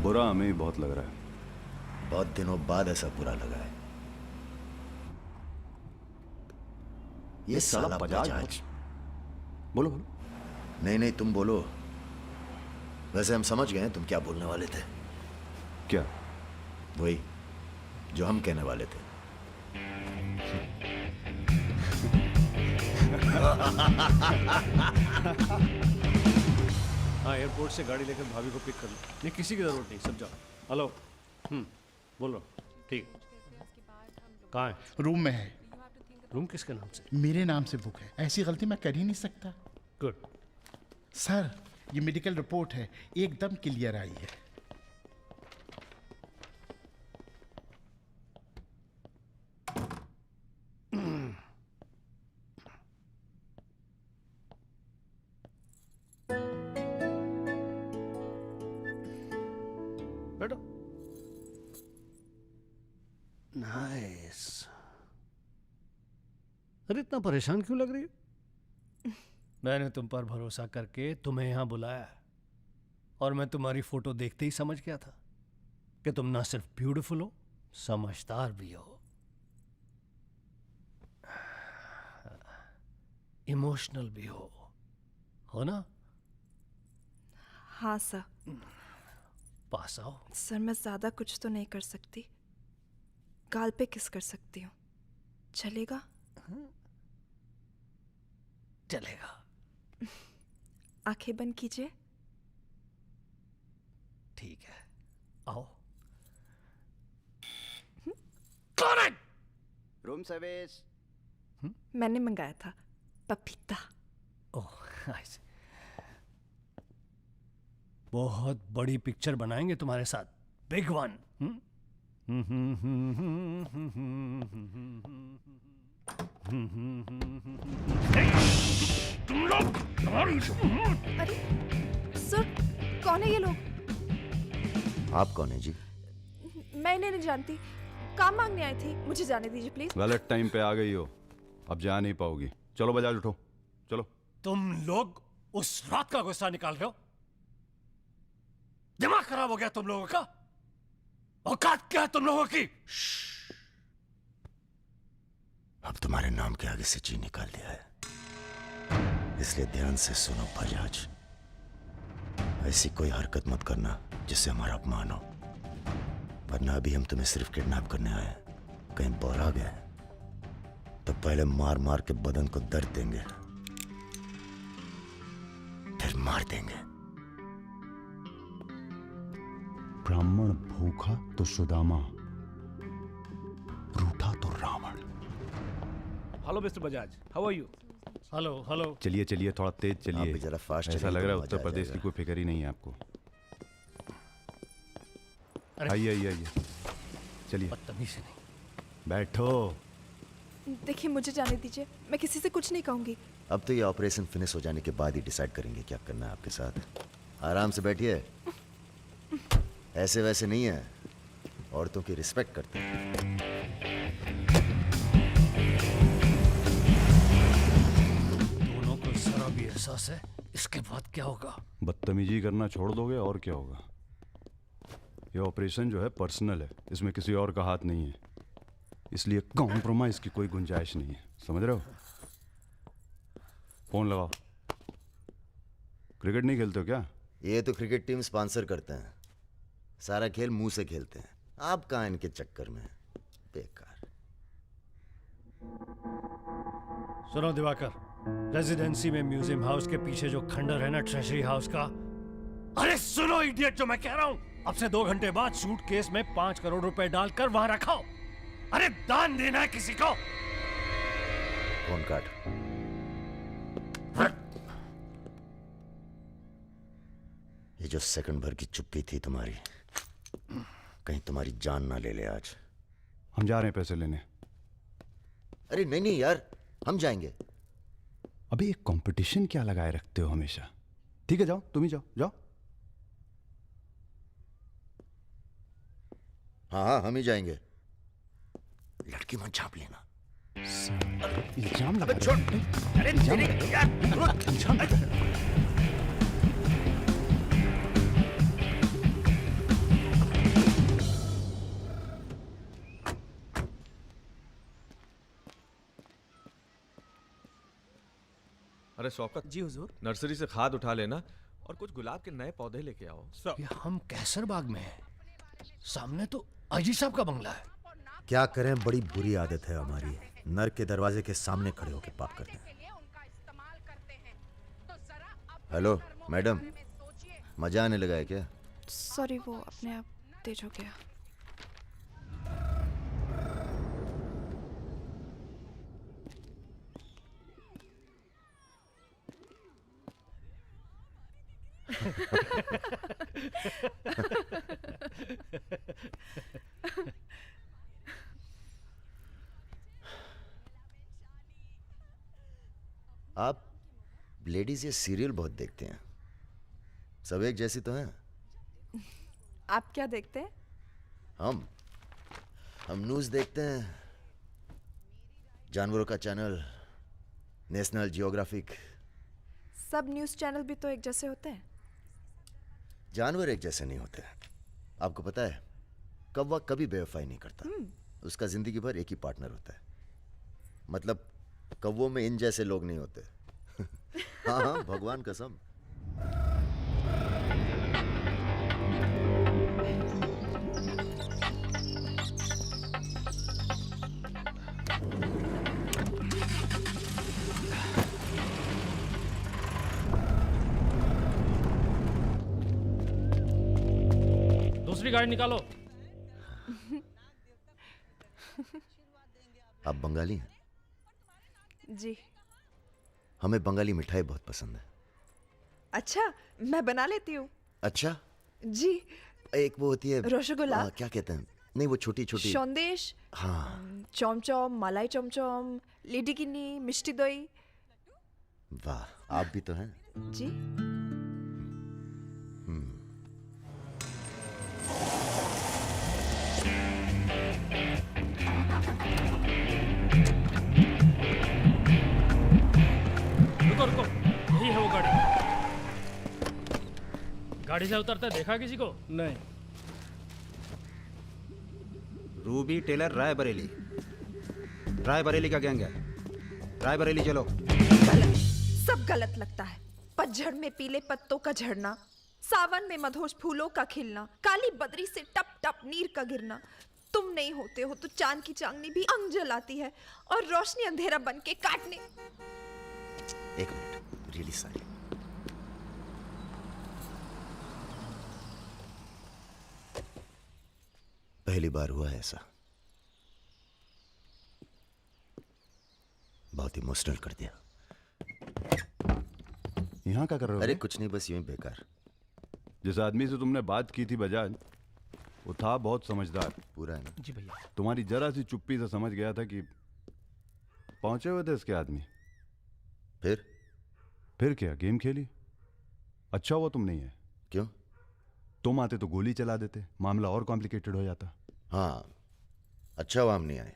बुरा हमें ही बहुत लग रहा है। बहुत दिनों बाद ऐसा बुरा लगा है। ये साला बजाज। बोलो। नहीं तुम बोलो। वैसे हम समझ गए तुम क्या बोलने वाले थे। क्या? वही जो हम कहने वाले थे। हाँ, एयरपोर्ट से गाड़ी लेकर भाभी को पिक कर लो। नहीं, किसी की जरूरत नहीं, सब जाओ। हेलो, बोलो। ठीक, कहाँ है? रूम में है। रूम किसके नाम से? मेरे नाम से बुक है, ऐसी गलती मैं कर ही नहीं सकता। गुड। सर, ये मेडिकल रिपोर्ट है, एकदम क्लियर आई है। बैठो। नाइस। अरे इतना परेशान क्यों लग रही है? मैंने तुम पर भरोसा करके तुम्हें यहां बुलाया, और मैं तुम्हारी फोटो देखते ही समझ गया था कि तुम ना सिर्फ ब्यूटीफुल हो, समझदार भी हो, इमोशनल भी हो ना? हाँ सर। पास आओ। सर, मैं ज्यादा कुछ तो नहीं कर सकती, गाल पे किस कर सकती हूँ, चलेगा? चलेगा। आंखें बंद कीजिए। ठीक है, आओ। कौन है? Room service. मैंने मंगाया था, पपीता। ओह, नाइस। बहुत बड़ी पिक्चर बनाएंगे तुम्हारे साथ, बिग वन। तुम लोग। अरे सर, कौन है ये लोग? आप कौन है जी? मैं इन्हें नहीं जानती, काम मांगने आई थी, मुझे जाने दीजिए प्लीज। गलत टाइम पे आ गई हो, अब जा नहीं पाओगी। चलो बजाज, उठो चलो। तुम लोग उस रात का गुस्सा निकाल रहे हो? दिमाग खराब हो गया तुम लोगों का? औकात क्या है तुम लोगों की? अब तुम्हारे नाम के आगे से जी निकाल दिया है, इसलिए ध्यान से सुनो बजाज। ऐसी कोई हरकत मत करना जिससे हमारा अपमान हो, वरना अभी हम तुम्हें सिर्फ किडनैप करने आए हैं। कहीं बौरा गए तो पहले मार मार के बदन को दर्द देंगे, फिर मार देंगे। ब्राह्मण भूखा तो सुदामा, रूठा तो Ravan. Hello mister Bajaj, how are you? Hello hello. चलिए चलिए, थोड़ा तेज आप चलिए। भी जरा फास्ट ऐसा चलिए लग तो रहा है मजा उत्तर आ प्रदेश की जाएगा। कोई फिक्र ही नहीं है आपको। आइए आइए आइए, चलिए। बदतमीज नहीं। बैठो। देखिए मुझे जाने दीजिए, मैं किसी से कुछ नहीं कहूँगी। अब तो ये ऑपरेशन फिनिश हो जाने के बाद ही डिसाइड करेंगे क्या करना है आपके साथ। आराम से बैठिए, ऐसे वैसे नहीं है, औरतों की रिस्पेक्ट करते हैं। दोनों को जरा भी एहसास है इसके बाद क्या होगा। बदतमीजी करना छोड़ दोगे और क्या होगा। ये ऑपरेशन जो है पर्सनल है, इसमें किसी और का हाथ नहीं है, इसलिए कॉम्प्रोमाइज की कोई गुंजाइश नहीं है, समझ रहे हो। फोन लगाओ। क्रिकेट नहीं खेलते हो क्या? ये तो क्रिकेट टीम स्पॉन्सर करते हैं, सारा खेल मुंह से खेलते हैं। आप कहाँ इनके चक्कर में, बेकार। सुनो दिवाकर, रेजिडेंसी में म्यूजियम हाउस के पीछे जो खंडर है ना ट्रेजरी हाउस का, अरे सुनो इडियट, जो मैं कह रहा हूं, अब से 2 घंटे बाद सूटकेस में 5 करोड़ रुपए डालकर वहां रखो। अरे दान देना है किसी को। फोन काट। ये जो सेकंड भर की चुप्पी थी तुम्हारी, कहीं तुम्हारी जान ना ले ले आज। हम जा रहे हैं पैसे लेने। अरे नहीं नहीं यार, हम जाएंगे। अबे एक कंपटीशन क्या लगाए रखते हो हमेशा। ठीक है जाओ, तुम ही जाओ जाओ। हाँ हाँ हम ही जाएंगे। लड़की मत झाप लेना। इल्जाम लगा अबे छोड़। अरे तेरे यार अरे शौकत जी हुजूर। नर्सरी से खाद उठा लेना और कुछ गुलाब के नए पौधे लेके आओ। ये हम कैसर बाग में हैं, सामने तो अजी साहब का बंगला है। क्या करें, बड़ी बुरी आदत है हमारी, नर के दरवाजे के सामने खड़े होकर पाप करते हैं। हेलो मैडम, मजा आने लगा है क्या? सॉरी, वो अपने आप तेज हो गया। आप लेडीज ये सीरियल बहुत देखते हैं, सब एक जैसी तो हैं। आप क्या देखते हैं? हम न्यूज़ देखते हैं, जानवरों का चैनल, नेशनल जियोग्राफिक। सब न्यूज़ चैनल भी तो एक जैसे होते हैं। जानवर एक जैसे नहीं होते। आपको पता है, कौवा कभी बेवफाई नहीं करता, उसका जिंदगी भर एक ही पार्टनर होता है। मतलब कौवों में इन जैसे लोग नहीं होते। हाँ हाँ भगवान कसम। दूसरी गाड़ी निकालो। आप बंगाली हैं? जी। हमें बंगाली मिठाई बहुत पसंद है। अच्छा, मैं बना लेती हूँ। अच्छा जी। एक वो होती है रसगुल्ला। क्या कहते हैं, नहीं वो छोटी छोटी। सन्देश। हाँ। चमचम, मलाई चमचम, लेडीकिनी, मिष्टी दही। वाह, आप भी तो हैं। जी। रुको रुको, यही है वो गाड़ी। गाड़ी से उतरता देखा किसी को? नहीं। रूबी टेलर रायबरेली, रायबरेली का गैंग है। रायबरेली चलो। सब गलत लगता है। पतझड़ में पीले पत्तों का झड़ना, सावन में मधोश फूलों का खिलना, काली बदरी से टप टप नीर का गिरना। तुम नहीं होते हो तो चांद की चांदनी भी अंग जलाती है और रोशनी अंधेरा बन के काटने। एक मिनट, रियली सॉरी। पहली बार हुआ है ऐसा। बहुत इमोशनल कर दिया। यहाँ क्या कर रहे हो? अरे कुछ नहीं, बस यूं ही बेकार। जिस आदमी से तुमने बात की थी बजाज, वो था बहुत समझदार। पूरा है ना? जी भैया। तुम्हारी जरा सी चुप्पी से समझ गया था कि पहुंचे हुए थे इसके आदमी। फिर क्या गेम खेली? अच्छा हुआ तुम नहीं है। क्यों? तुम आते तो गोली चला देते, मामला और कॉम्प्लिकेटेड हो जाता। हाँ, अच्छा हुआ हम नहीं आए।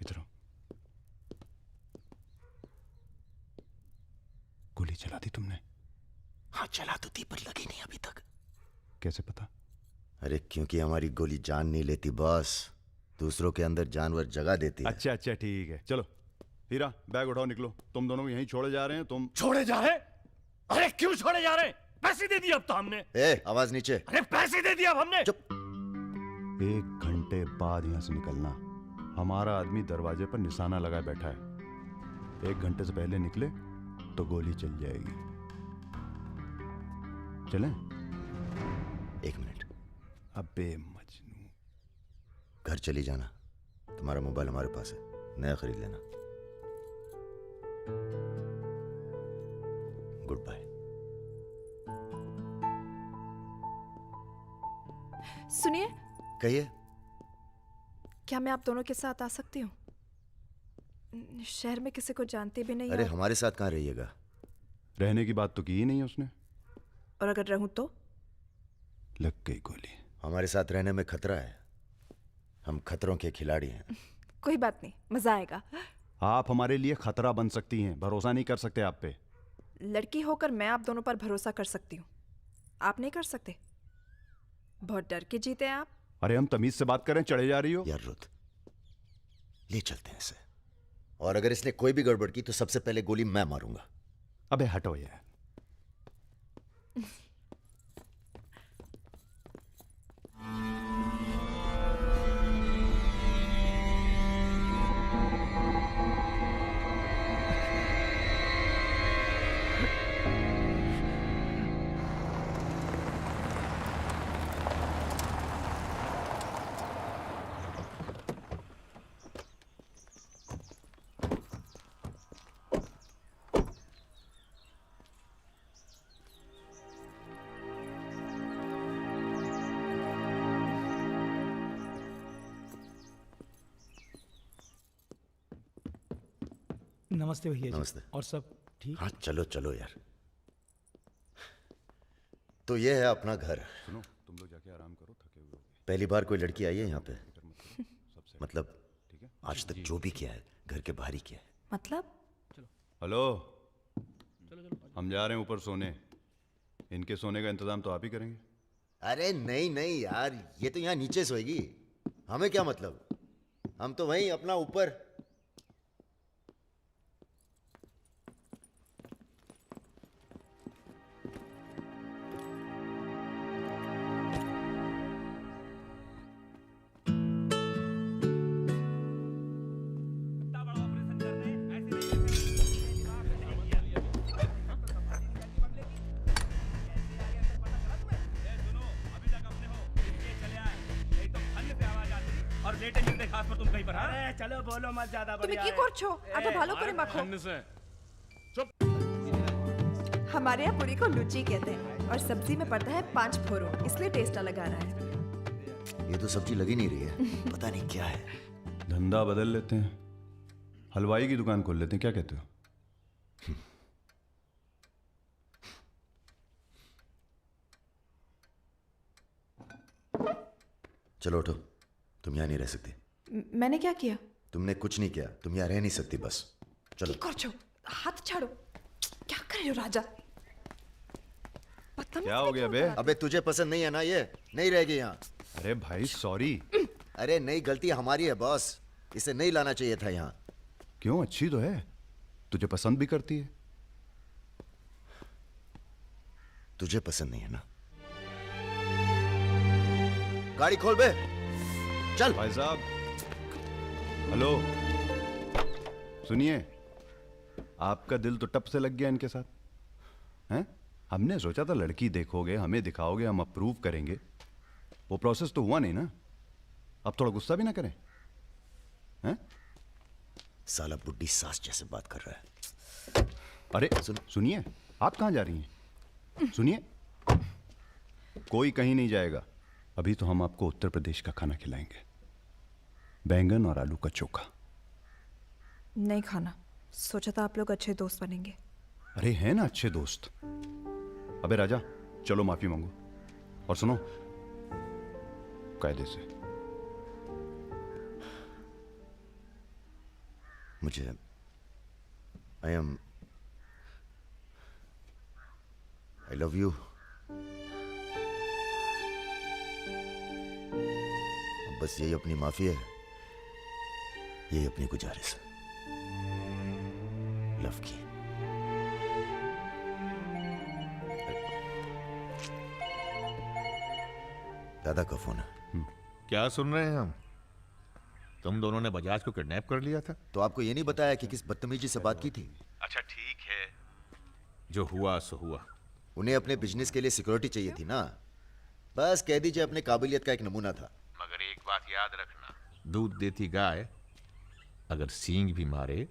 इधर आओ। गोली चला दी तुमने? हाँ चला तो थी, पर लगी नहीं अभी तक। कैसे पता? अरे क्योंकि हमारी गोली जान नहीं लेती बॉस, दूसरों के अंदर जानवर जगा देती है। अच्छा अच्छा ठीक है, चलो हीरा बैग उठाओ, निकलो। तुम दोनों यहीं छोड़े जा रहे हैं। तुम छोड़े जा रहे? अरे क्यों छोड़े जा रहे? पैसे दे दिए अब तो हमने। आवाज नीचे। अरे पैसे दे दिए अब हमने। चुप। 1 घंटे बाद यहां से निकलना। हमारा आदमी दरवाजे पर निशाना लगाए बैठा है। 1 घंटे से पहले निकले तो गोली चल जाएगी। चलें? 1 मिनट। अबे मजनू, घर चली जाना। तुम्हारा मोबाइल हमारे पास है, नया खरीद लेना। Goodbye. सुनिए। कहिए। क्या मैं आप दोनों के साथ आ सकती हूँ? शहर में किसी को जानते भी नहीं। अरे हमारे साथ कहाँ रहिएगा? रहने की बात तो की ही नहीं है उसने। और अगर रहूं तो? लग गई गोली। हमारे साथ रहने में खतरा है। हम खतरों के खिलाड़ी हैं। कोई बात नहीं, मजा आएगा। आप हमारे लिए खतरा बन सकती हैं, भरोसा नहीं कर सकते आप पे। लड़की होकर मैं आप दोनों पर भरोसा कर सकती हूँ, आप नहीं कर सकते। बहुत डर के जीते हैं आप। अरे हम तमीज से बात करें, चढ़े जा रही हो। यार रुत, ले चलते हैं इसे। और अगर इसने कोई भी गड़बड़ की तो सबसे पहले गोली मैं मारूंगा। अबे हटो यार। नमस्ते भैया जी। नमस्ते। और सब ठीक? हाँ चलो चलो यार। तो ये है अपना घर। सुनो, तुम लोग जाके आराम करो, थके हुए हो। पहली बार कोई लड़की आई है यहाँ पे? मतलब आज तक जो भी किया है घर के बाहर ही किया है। मतलब? हेलो, हम जा रहे हैं ऊपर सोने। इनके सोने का इंतजाम तो आप ही करेंगे। अरे नहीं नहीं यार, ये तो यहाँ नीचे सोएगी, हमें क्या मतलब। हम तो वहीं अपना ऊपर। चलो बोलो मत ज्यादा। তুমি কি করছো? এটা ভালো করে মাখো। हमारे यहाँ पूरी को लुची कहते हैं और सब्जी में पड़ता है 5 फोरो, इसलिए टेस्ट अलग आ रहा है। ये तो सब्जी लगी नहीं रही है, पता नहीं क्या है। धंधा बदल लेते हैं, हलवाई की दुकान खोल लेते हैं, क्या कहते हो? चलो उठो, तुम यहाँ नहीं रह सकती। मैंने क्या किया? तुमने कुछ नहीं किया, तुम यहाँ रह नहीं सकती, बस चलो। हाथ छाड़ो। क्या कर रहे हो राजा? क्या हो गया बे? अबे तुझे पसंद नहीं है ना ये, नहीं रहेगी यहाँ। अरे भाई सॉरी। अरे नहीं, गलती हमारी है बॉस, इसे नहीं लाना चाहिए था यहाँ। क्यों, अच्छी तो है, तुझे पसंद भी करती है। तुझे पसंद नहीं है ना? गाड़ी खोल बे, चल। भाई साहब, हेलो, सुनिए, आपका दिल तो टप से लग गया इनके साथ, हैं? हमने सोचा था लड़की देखोगे, हमें दिखाओगे, हम अप्रूव करेंगे। वो प्रोसेस तो हुआ नहीं ना। अब थोड़ा गुस्सा भी ना करें। हैं? साला बुड्ढी सास जैसे बात कर रहा है। अरे सुनिए, आप कहाँ जा रही हैं? सुनिए, कोई कहीं नहीं जाएगा। अभी तो हम आपको उत्तर प्रदेश का खाना खिलाएंगे, बैंगन और आलू का चोखा। नहीं खाना, सोचा था आप लोग अच्छे दोस्त बनेंगे। अरे हैं ना अच्छे दोस्त। अबे राजा, चलो माफी मांगो। और सुनो, कायदे से। मुझे आई लव यू। बस यही अपनी माफी है, यही अपनी गुजारिश है लव की। दादा का फोन है। क्या सुन रहे हैं हम? तुम दोनों ने बजाज को किडनैप कर लिया था? तो आपको ये नहीं बताया कि किस बदतमीजी से बात की थी? अच्छा ठीक है, जो हुआ सो हुआ। उन्हें अपने बिजनेस के लिए सिक्योरिटी चाहिए थी ना, बस कह दीजिए अपने काबिलियत का एक नमूना था। मगर एक बात याद रखना, दूध देती गाय अगर सींग भी मारे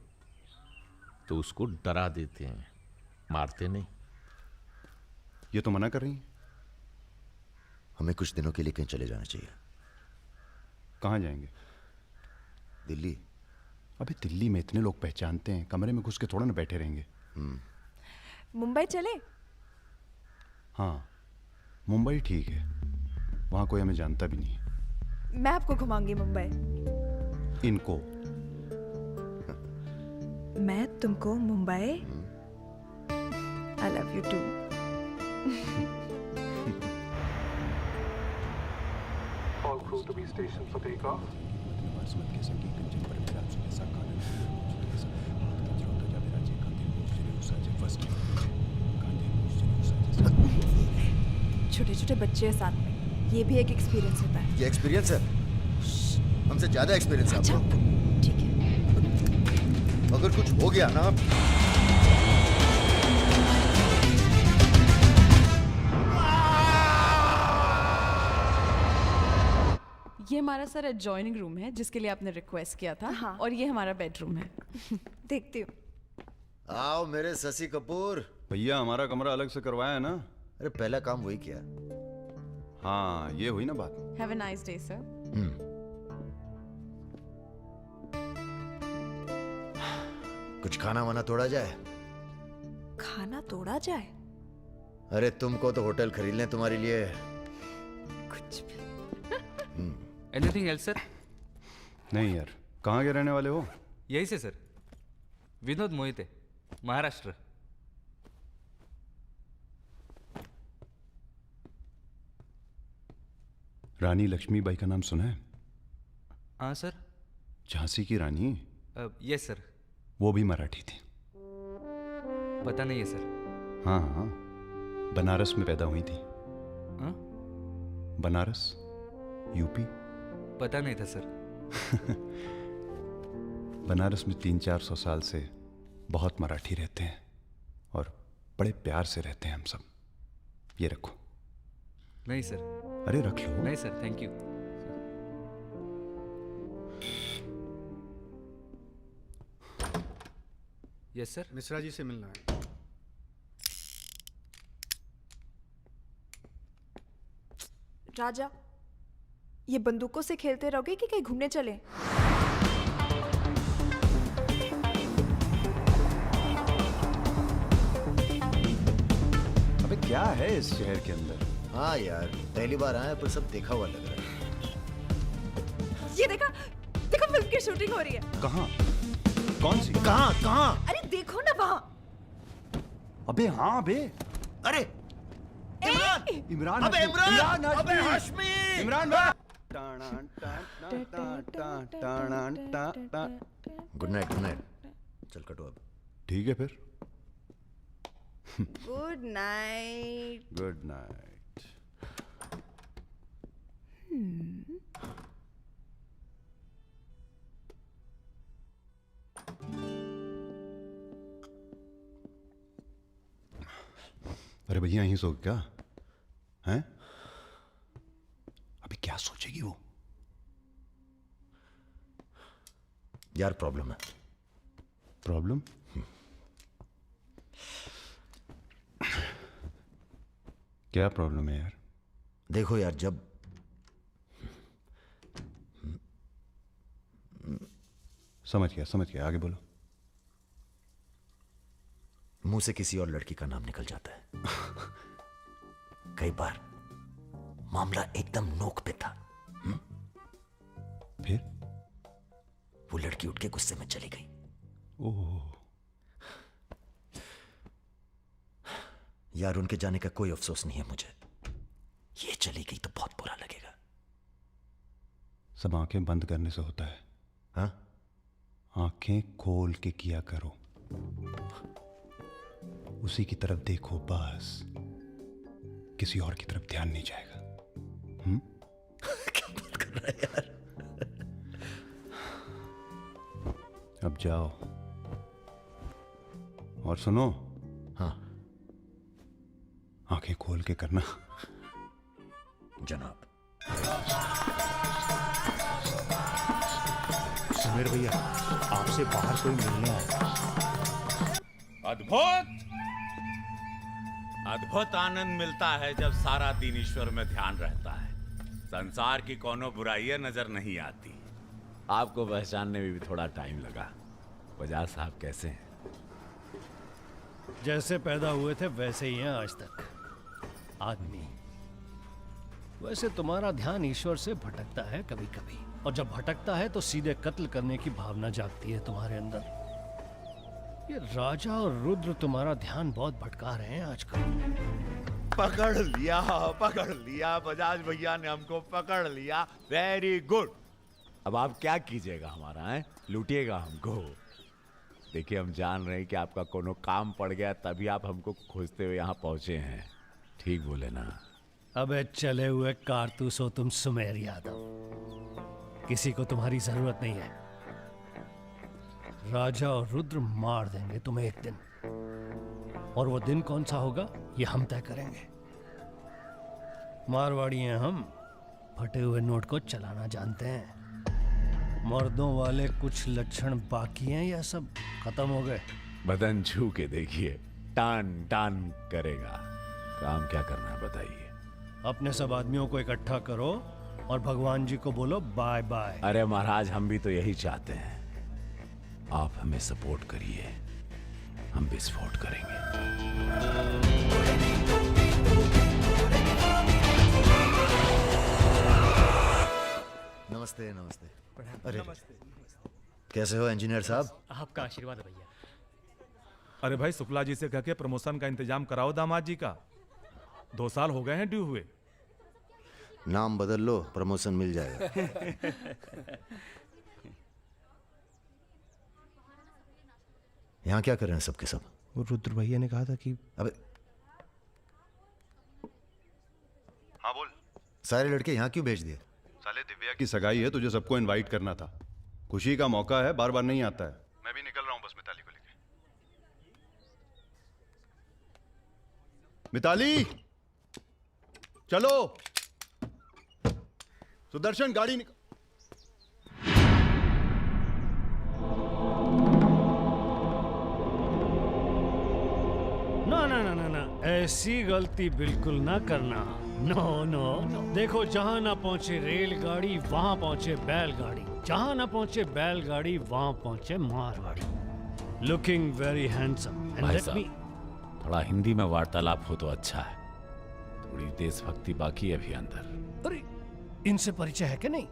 तो उसको डरा देते हैं, मारते नहीं। ये तो मना कर रही हैं। हमें कुछ दिनों के लिए कहीं चले जाना चाहिए। कहाँ जाएंगे? दिल्ली। अबे दिल्ली में इतने लोग पहचानते हैं, कमरे में घुस के थोड़ा ना बैठे रहेंगे। मुंबई चले? हाँ, मुंबई ठीक है, वहाँ कोई हमें जानता भी नहीं है। मैं आपको घुमाऊंगी मुंबई। इनको? मैं तुमको Mumbai. I love you too. All crew to be stationed for takeoff. छोटे छोटे बच्चे हैं साथ में, ये भी एक एक्सपीरियंस होता है। ये एक्सपीरियंस है? हमसे ज्यादा एक्सपीरियंस है आपको। ठीक है। अगर कुछ हो गया ना, ये हमारा सर एडजॉइनिंग रूम है जिसके लिए आपने रिक्वेस्ट किया था। हाँ। और ये हमारा बेडरूम है। देखती हूँ। आओ मेरे शशि कपूर। भैया हमारा कमरा अलग से करवाया है ना? अरे पहला काम वही किया। हाँ, ये हुई ना बात। Have a nice day sir. कुछ खाना वाना तोड़ा जाए? खाना तोड़ा जाए? अरे तुमको तो होटल खरीद लें तुम्हारे लिए। कुछ भी। Anything else sir? नहीं यार, कहाँ के रहने वाले हो? यही से सर, विनोद मोहिते, महाराष्ट्र। रानी लक्ष्मीबाई का नाम सुना है? हाँ सर। झांसी की रानी? Yes sir. वो भी मराठी थी। पता नहीं है सर। हाँ हाँ, बनारस में पैदा हुई थी। हाँ? बनारस, यूपी। पता नहीं था सर। बनारस में 300-400 साल से बहुत मराठी रहते हैं और बड़े प्यार से रहते हैं हम सब। ये रखो। नहीं सर। अरे रख लो। नहीं sir, thank you. Yes sir. Mishra ji से मिलना है। राजा, ये बंदूकों से खेलते रहोगे कि कहीं घूमने चले? अबे क्या है इस शहर के अंदर? हाँ यार, पहली बार आया पर सब देखा हुआ लग रहा है। ये देखा, देखो फिल्म की शूटिंग हो रही है। कहाँ? कौन सी? कहाँ कहाँ? अरे देखो ना वहाँ। अबे हाँ बे। अरे इमरान। अबे इमरान। अबे हाशमी। इमरान भाई। Good night, good night. चल कटो अब। ठीक है फिर। Good night. Good night. अरे भैया यहीं सो क्या हैं? अभी क्या सोचेगी वो? यार प्रॉब्लम है। प्रॉब्लम? क्या प्रॉब्लम है यार? देखो यार, जब समझ गया, आगे बोलो। मुंह से किसी और लड़की का नाम निकल जाता है। कई बार मामला एकदम नोक पे था। फिर वो लड़की उठ के गुस्से में चली गई। ओह यार, उनके जाने का कोई अफसोस नहीं है मुझे। ये चली गई तो बहुत बुरा लगेगा। सब आंखें बंद करने से होता है। हाँ? आंखें खोल के किया करो, उसी की तरफ देखो बस, किसी और की तरफ ध्यान नहीं जाएगा। क्या बात कर रहा है यार? अब जाओ और सुनो। हाँ, आंखें खोल के करना। जनाब। समीर भैया, आपसे बाहर कोई मिलने आया। अद्भुत आनंद मिलता है जब सारा दिन ईश्वर में ध्यान रहता है। संसार की कोनो बुराइयां नजर नहीं आती। आपको पहचानने में भी थोड़ा टाइम लगा। बजाज साहब कैसे हैं? जैसे पैदा हुए थे वैसे ही हैं आज तक। आदमी। वैसे तुम्हारा ध्यान ईश्वर से भटकता है कभी कभी, और जब भटकता है तो सीधे कत्ल करने की भावना जागती है तुम्हारे अंदर। ये राजा और रुद्र तुम्हारा ध्यान बहुत भटका रहे हैं आजकल। पकड़ लिया बजाज भैया ने हमको पकड़ लिया। Very good. अब आप क्या कीजिएगा हमारा है? लूटिएगा हमको। देखिए, हम जान रहे हैं कि आपका कोनो काम पड़ गया, तभी आप हमको खोजते हुए यहाँ पहुंचे हैं। ठीक बोले ना? अबे चले हुए कारतूस हो तुम सुमेर यादव। किसी को तुम्हारी जरूरत नहीं है। राजा और रुद्र मार देंगे तुम्हें एक दिन, और वो दिन कौन सा होगा ये हम तय करेंगे। मारवाड़ी हैं हम, फटे हुए नोट को चलाना जानते हैं। मर्दों वाले कुछ लक्षण बाकी हैं या सब खत्म हो गए? बदन छू के देखिए, टान टान करेगा। काम क्या करना है बताइए? अपने सब आदमियों को इकट्ठा करो और भगवान जी को बोलो बाय बाय। अरे महाराज, हम भी तो यही चाहते हैं। आप हमें सपोर्ट करिए, हम विस्फोट करेंगे। नमस्ते। अरे कैसे हो इंजीनियर साहब? आपका आशीर्वाद भैया। अरे भाई, शुक्ला जी से कह के प्रमोशन का इंतजाम कराओ दामाद जी का। 2 साल हो गए हैं ड्यू हुए। नाम बदल लो, प्रमोशन मिल जाएगा। यहाँ क्या कर रहे हैं सबके सब? वो रुद्र भैया ने कहा था कि अबे हाँ बोल। सारे लड़के यहाँ क्यों भेज दिए? साले दिव्या की सगाई है, तुझे सबको इनवाइट करना था। खुशी का मौका है, बार बार नहीं आता है। मैं भी निकल रहा हूँ बस मिताली को लेके। मिताली चलो। सुदर्शन गाड़ी निकल। ना ना ना ना ना, ऐसी गलती बिल्कुल ना करना। No no no. देखो, जहां ना पहुंचे रेलगाड़ी वहां पहुंचे बैलगाड़ी, जहां ना पहुंचे बैलगाड़ी वहां पहुंचे मारवाड़ी। Looking very handsome. भाई साहब, थोड़ा हिंदी में वार्तालाप हो तो अच्छा है। थोड़ी देशभक्ति बाकी है अभी अंदर। अरे, इनसे परिचय है कि नहीं?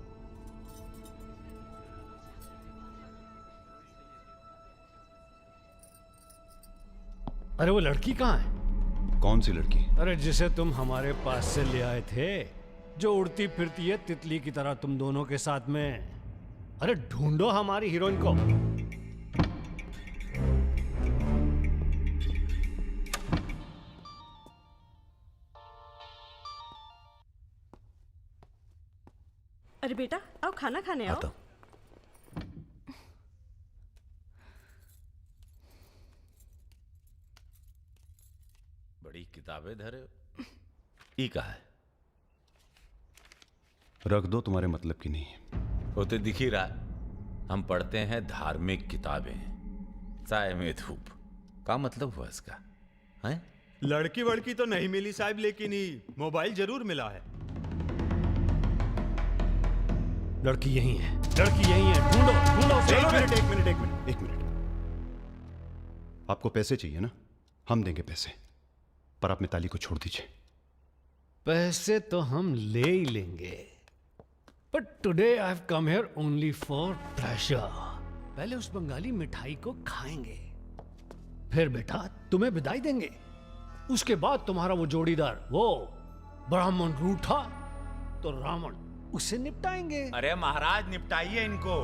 अरे वो लड़की कहाँ है? कौन सी लड़की? अरे जिसे तुम हमारे पास से ले आए थे, जो उड़ती फिरती है तितली की तरह तुम दोनों के साथ में। अरे ढूंढो हमारी हीरोइन को। अरे बेटा, आओ खाना खाने आओ। बड़ी किताबें धरे ई का है? रख दो, तुम्हारे मतलब की नहीं है। वो तो दिख ही रहा है। हम पढ़ते हैं धार्मिक किताबें, साय में धूप। क्या मतलब हुआ इसका? हैं? लड़की वड़की तो नहीं मिली साहब, लेकिन ही मोबाइल जरूर मिला है। लड़की यही है, लड़की यही है, ढूंढो ढूंढो। एक मिनट। आपको पैसे चाहिए ना? हम देंगे पैसे, पर आप मिताली को छोड़ दीजिए। पैसे तो हम ले ही लेंगे, but today I have come here only for pleasure. पहले उस बंगाली मिठाई को खाएंगे, फिर बेटा तुम्हें विदाई देंगे। उसके बाद तुम्हारा वो जोड़ीदार, वो ब्राह्मण रूठा तो रावण, उसे निपटाएंगे। अरे महाराज निपटाइए इनको।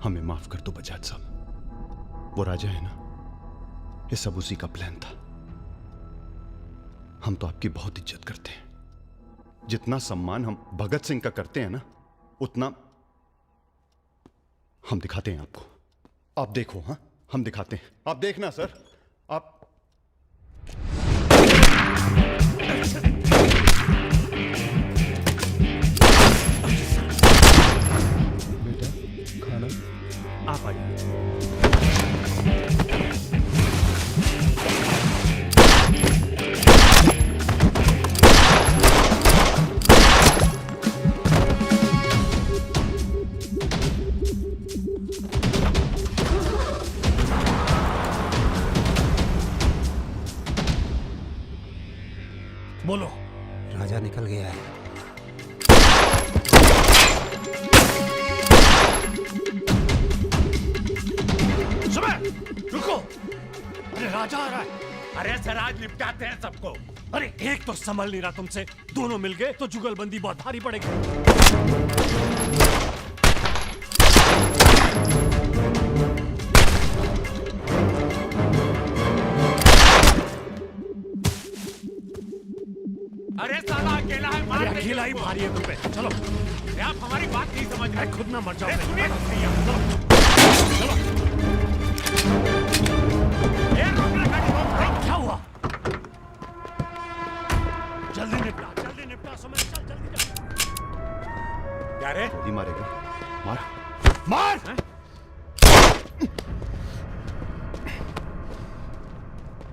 हमें माफ कर दो बजाज साहब, वो राजा है ना, ये सब उसी का प्लान था। हम तो आपकी बहुत इज्जत करते हैं। जितना सम्मान हम भगत सिंह का करते हैं ना, उतना हम दिखाते हैं आपको। आप देखो, हाँ हम दिखाते हैं, आप देखना सर। आप बेटा खाना आप आइए। बोलो। राजा निकल गया है। सुबह रुको, अरे राजा आ रहा है। अरे सर आज निपटाते हैं सबको। अरे एक तो संभल नहीं रहा तुमसे, दोनों मिल गए तो जुगलबंदी बहुत भारी पड़ेगी। अरे साला अकेला है, मार देंगे अकेला ही उसको। भारी है तुम पे। चलो अरे आप हमारी बात नहीं समझ रहे। खुद ना मर जाओ। अरे सुनिए तो सही। चलो। क्या हुआ? जल्दी निपटा समय, चल जल्दी जा। क्या रे? गोली मारेगा? मार मार।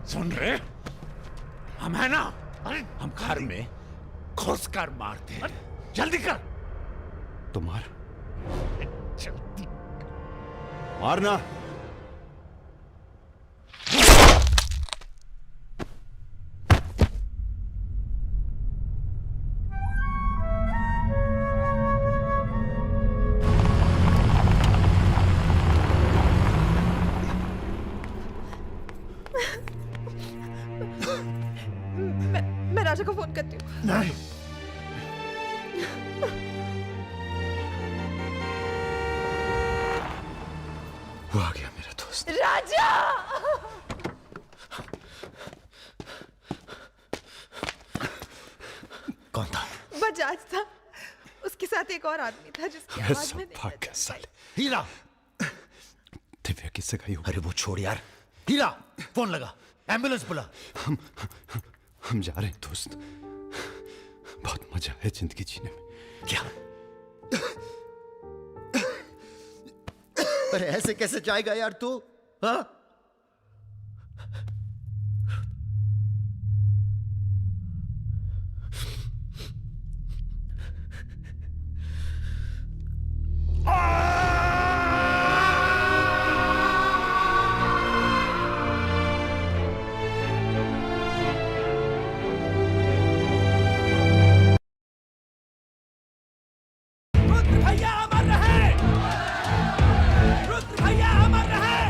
सुन रहे, हम है ना, हम घर में घुस कर मारते हैं। जल्दी कर। तो मार, मारना। मैं राजा को फोन करती हूँ। नहीं। वो आ गया मेरा दोस्त। राजा! कौन था? बजाज था, उसके साथ एक और आदमी था जिसकी आवाज में नहीं भाग साले। हीरा! दिव्या किससे गई हो? अरे वो छोड़ यार। हीरा फोन लगा, एम्बुलेंस बुला। हम जा रहे हैं दोस्त, बहुत मजा है जिंदगी जीने में। क्या? अरे ऐसे कैसे जाएगा यार तू? हाँ? भैया अमर रहे! रुद्र भैया अमर रहे!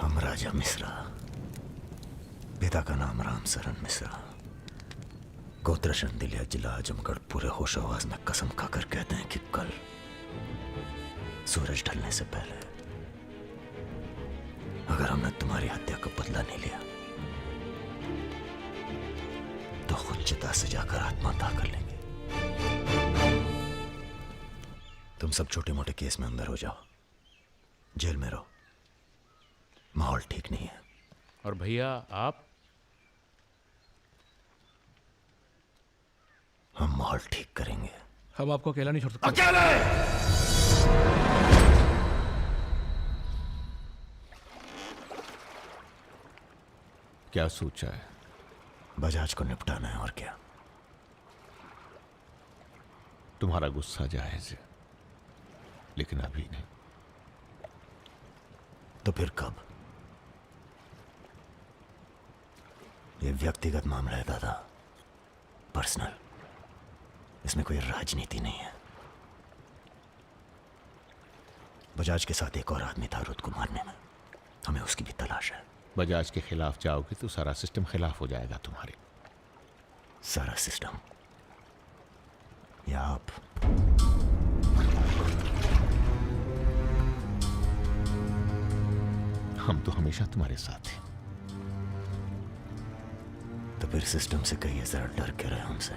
हम राजा मिश्रा, पिता का नाम राम सरन मिश्रा, गोत्र शंदिलिया जिला आजमगढ़ पूरे होश आवाज में कसम खाकर कहते हैं कि कल सूरज ढलने से पहले अगर हमने तुम्हारी हत्या का बदला नहीं लिया तो खुद चिता से जाकर आत्महत्या कर लेंगे। तुम सब छोटे मोटे केस में अंदर हो जाओ, जेल में रहो, माहौल ठीक नहीं है। और भैया आप? हम माहौल ठीक करेंगे। हम आपको अकेला नहीं छोड़ सकते। अकेले! क्या सोचा है? बजाज को निपटाना है, और क्या। तुम्हारा गुस्सा जायज है, लेकिन अभी नहीं। तो फिर कब? ये व्यक्तिगत मामला है दादा, पर्सनल। इसमें कोई राजनीति नहीं है। बजाज के साथ एक और आदमी था रुद को मारने में, हमें उसकी भी तलाश है। बजाज के खिलाफ जाओगे तो सारा सिस्टम खिलाफ हो जाएगा तुम्हारे। सारा सिस्टम या आप? हम तो हमेशा तुम्हारे साथ हैं। तो फिर सिस्टम से कहिए जरा डर के रहे हमसे।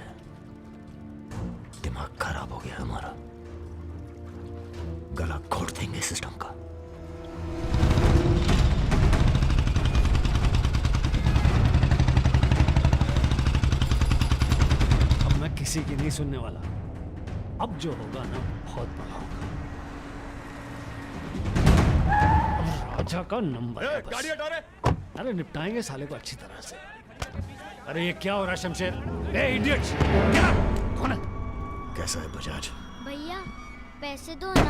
दिमाग खराब हो गया हमारा, गला घोट देंगे सिस्टम का। अब मैं किसी की नहीं सुनने वाला। अब जो होगा ना बहुत बड़ा होगा। अब राजा का नंबर है बस। गाड़ी हटा रे। अरे निपटाएंगे साले को अच्छी तरह से। अरे ये क्या हो रहा है शमशेर? ए इडियट्स! क्या? कौन है? कैसा है बजाज? भैया पैसे दो ना।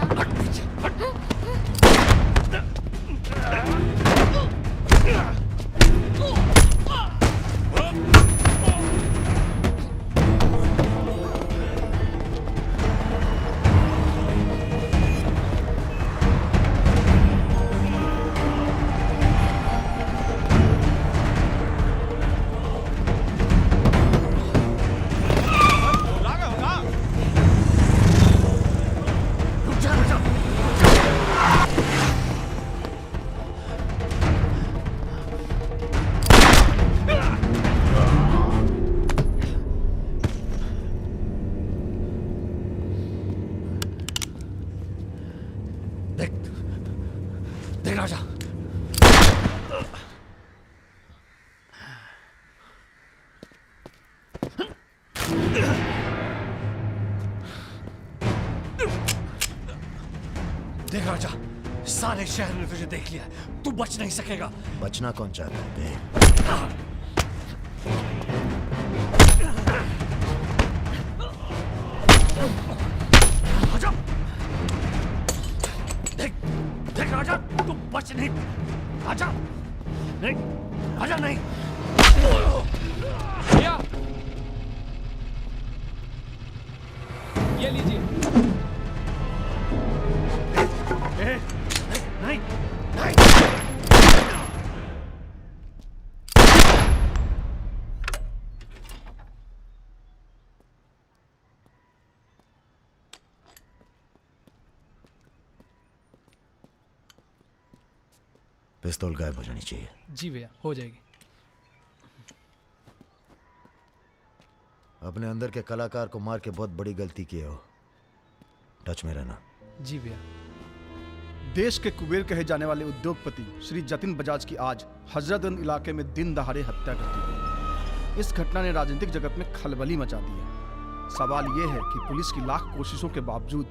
देख राजा, देख राजा, सारे शहर ने तुझे देख लिया है। तू बच नहीं सकेगा। बचना कौन चाहता है? देख देख देख राजा, तू बच नहीं। राजा नहीं, राजा नहीं। भैया ये लीजिए। नहीं नहीं। पिस्तौल गायब हो जानी चाहिए। जी भैया हो जाएगी। अपने अंदर के कलाकार को मार के बहुत बड़ी गलती की हो। टच में रहना। जी भैया। देश के कुबेर कहे जाने वाले उद्योगपति श्री जतिन बजाज की आज हजरतगंज इलाके में दिन दहाड़े हत्या कर दी गई। इस घटना ने राजनीतिक जगत में खलबली मचा दी है। सवाल यह है कि पुलिस की लाख कोशिशों के बावजूद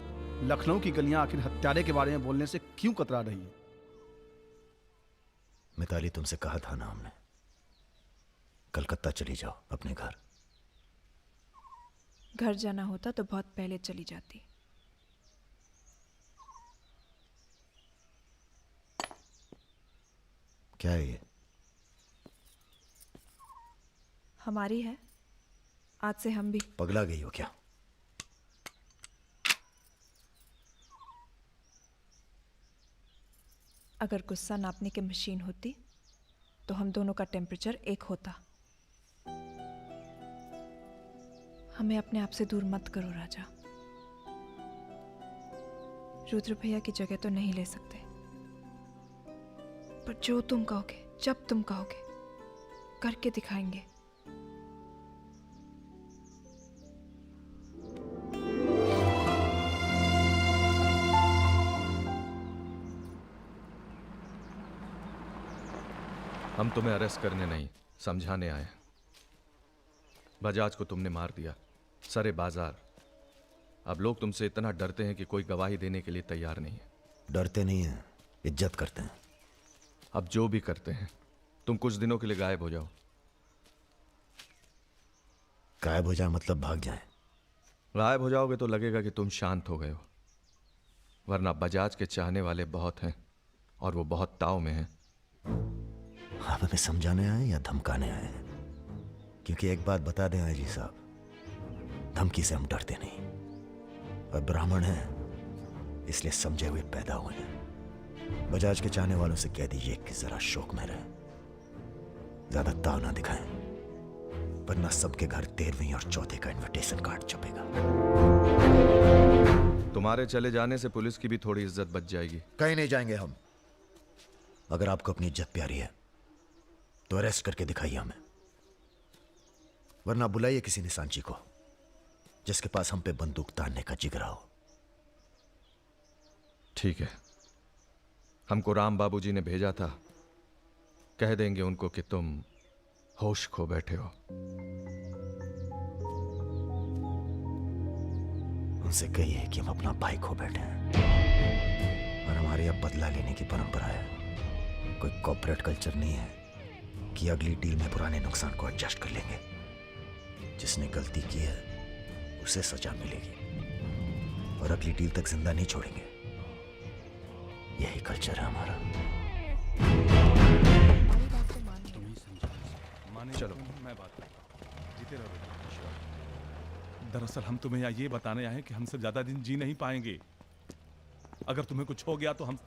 लखनऊ की गलियां आखिर हत्यारे के बारे में बोलने से क्यों कतरा रही है? मिताली, तुमसे कहा था ना हमने, कलकत्ता चली जाओ अपने घर। घर जाना होता तो बहुत पहले चली जाती। क्या है ये? हमारी है। आज से हम भी। पगला गई हो क्या? अगर गुस्सा नापने की मशीन होती तो हम दोनों का टेम्परेचर एक होता। हमें अपने आप से दूर मत करो राजा। रुद्र भैया की जगह तो नहीं ले सकते, पर जो तुम कहोगे, जब तुम कहोगे, करके दिखाएंगे। हम तुम्हें अरेस्ट करने नहीं, समझाने आए। बजाज को तुमने मार दिया, सरे बाजार। अब लोग तुमसे इतना डरते हैं कि कोई गवाही देने के लिए तैयार नहीं है। डरते नहीं हैं, इज्जत करते हैं। अब जो भी करते हैं, तुम कुछ दिनों के लिए गायब हो जाओ। गायब हो जाए मतलब भाग जाए? गायब हो जाओगे तो लगेगा कि तुम शांत हो गए हो, वरना बजाज के चाहने वाले बहुत हैं और वो बहुत ताव में हैं। आप हमें समझाने आए या धमकाने आए हैं? क्योंकि एक बात बता दें आई जी साहब, धमकी से हम डरते नहीं, और ब्राह्मण हैं इसलिए समझे हुए पैदा हुए हैं। बजाज के चाहने वालों से कह दीजिए कि जरा शौक में रहे, ज्यादा ताव ना दिखाएं, वरना सबके घर 13वीं और 4थे का इनविटेशन कार्ड छपेगा। तुम्हारे चले जाने से पुलिस की भी थोड़ी इज्जत बच जाएगी। कहीं नहीं जाएंगे हम। अगर आपको अपनी इज्जत प्यारी है तो अरेस्ट करके दिखाइए हमें, वरना बुलाइए किसी निशानची को जिसके पास हम पे बंदूक तानने का जिगरा हो। ठीक है, हमको राम बाबूजी ने भेजा था, कह देंगे उनको कि तुम होश खो बैठे हो। उनसे कहिए कि हम अपना भाई खो बैठे हैं और हमारी अब बदला लेने की परंपरा है। कोई कॉर्पोरेट कल्चर नहीं है कि अगली डील में पुराने नुकसान को एडजस्ट कर लेंगे। जिसने गलती की है उसे सजा मिलेगी और अगली डील तक जिंदा नहीं छोड़ेंगे। यही कल्चर है हमारा। चलो मैं बात जीते रहो। दरअसल हम तुम्हें यहाँ ये बताने आए हैं कि हमसे ज्यादा दिन जी नहीं पाएंगे। अगर तुम्हें कुछ हो गया तो हम।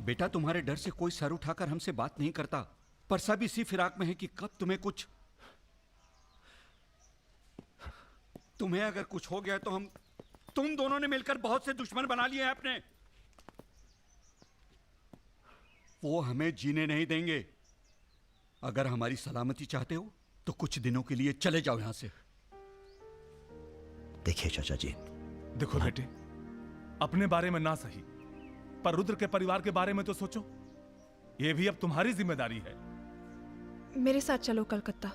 बेटा तुम्हारे डर से कोई सर उठाकर हमसे बात नहीं करता, पर सब इसी फिराक में है कि कब तुम्हें अगर कुछ हो गया तो तुम दोनों ने मिलकर बहुत से दुश्मन बना लिए हैं अपने। वो हमें जीने नहीं देंगे। अगर हमारी सलामती चाहते हो तो कुछ दिनों के लिए चले जाओ यहां से। देखिए चाचा जी, देखो बेटे, अपने बारे में ना सही, पर रुद्र के परिवार के बारे में तो सोचो। ये भी अब तुम्हारी जिम्मेदारी है। मेरे साथ चलो कलकत्ता।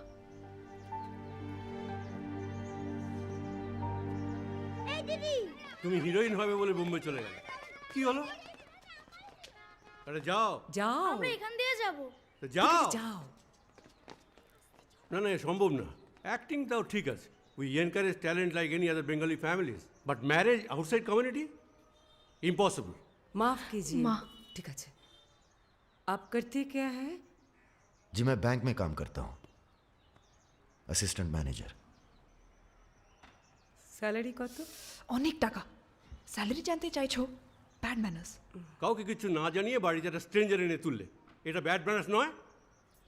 তুমি হিরোইন হবে বলে বোম্বে চলে গেলে, কি হলো? আরে যাও যাও, আমরা এখান দিয়ে যাব। তো যাও যাও। না না, সম্ভব না। অ্যাক্টিংটাও ঠিক আছে, we encourage talent like any other Bengali families, but marriage outside community impossible. माफ कीजिए। ठीक है, आप करते क्या है? जी मैं बैंक में काम करता हूँ, असिस्टेंट मैनेजर। স্যালারি কত? অনেক টাকা। স্যালারি জানতে চাইছো? Bad manners. কাউকে কিছু না জানিয়ে বাড়িতে একটা স্ট্রেঞ্জার এনে তুললে, এটা ব্যাড ম্যানার্স নয়?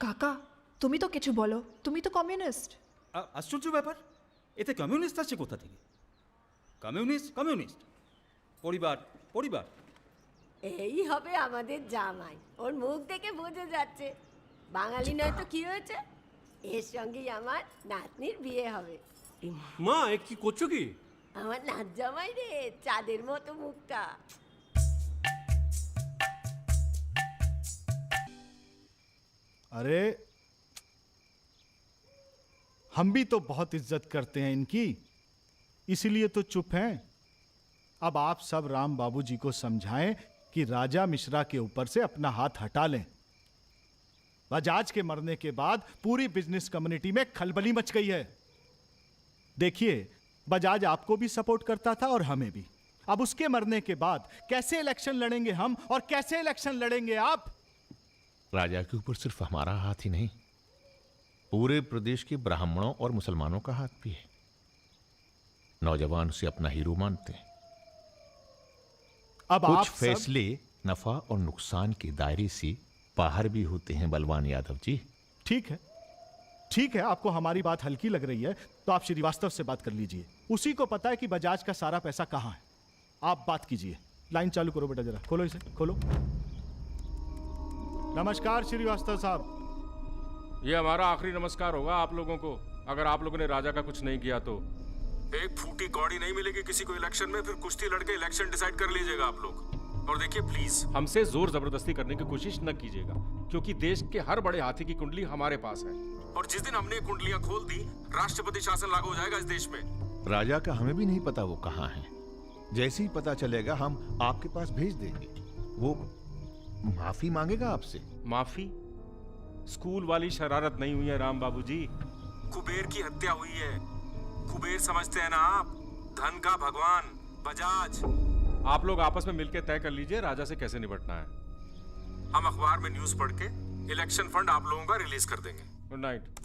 কাকা তুমি তো কিছু বলো, তুমি তো কমিউনিস্ট। আশ্চর্য ব্যাপার, এতে কমিউনিস্ট আছে কোথা থেকে? কমিউনিস্ট পরিবার পরিবার। এই হবে আমাদের জামাই, ওর মুখ দেখে বোঝা যাচ্ছে বাঙালি নয় তো কি হয়েছে। এর সঙ্গেই আমার নাতনির বিয়ে হবে। মা এ কি করছো কি? আমার নাত জামাই রে, চাঁদের মতো মুখটা। अरे हम भी तो बहुत इज्जत करते हैं इनकी, इसीलिए तो चुप हैं। अब आप सब राम बाबूजी को समझाएं कि राजा मिश्रा के ऊपर से अपना हाथ हटा लें। बजाज के मरने के बाद पूरी बिजनेस कम्युनिटी में खलबली मच गई है। देखिए, बजाज आपको भी सपोर्ट करता था और हमें भी। अब उसके मरने के बाद कैसे इलेक्शन लड़ेंगे हम और कैसे इलेक्शन लड़ेंगे आप? राजा के ऊपर सिर्फ हमारा हाथ ही नहीं, पूरे प्रदेश के ब्राह्मणों और मुसलमानों का हाथ भी है। नौजवान उसे अपना हीरो मानते हैं। अब कुछ आप फैसले नफा और नुकसान के दायरे से बाहर भी होते हैं बलवान यादव जी। ठीक है, ठीक है, आपको हमारी बात हल्की लग रही है तो आप श्रीवास्तव से बात कर लीजिए। उसी को पता है कि बजाज का सारा पैसा कहां है। आप बात कीजिए। लाइन चालू करो बेटा, जरा खोलो इसे, खोलो। नमस्कार श्रीवास्तव साहब। ये हमारा आखिरी नमस्कार होगा आप लोगों को, अगर आप लोगों ने राजा का कुछ नहीं किया तो। एक फूटी कौड़ी नहीं मिलेगी किसी को इलेक्शन में, फिर कुश्ती लड़के इलेक्शन डिसाइड कर लीजिएगा आप लोग। और देखिए प्लीज हमसे जोर जबरदस्ती करने की कोशिश न कीजिएगा, क्योंकि देश के हर बड़े हाथी की कुंडली हमारे पास है, और जिस दिन हमने कुंडलियां खोल दी राष्ट्रपति शासन लागू हो जाएगा इस देश में। राजा का हमें भी नहीं पता वो कहाँ है। जैसे ही पता चलेगा हम आपके पास भेज देंगे। वो माफी मांगेगा आपसे। माफी? स्कूल वाली शरारत नहीं हुई है राम बाबूजी, कुबेर की हत्या हुई है। कुबेर समझते हैं ना आप, धन का भगवान बजाज। आप लोग आपस में मिलकर तय कर लीजिए राजा से कैसे निपटना है। हम अखबार में न्यूज पढ़ के इलेक्शन फंड आप लोगों का रिलीज कर देंगे। Good night.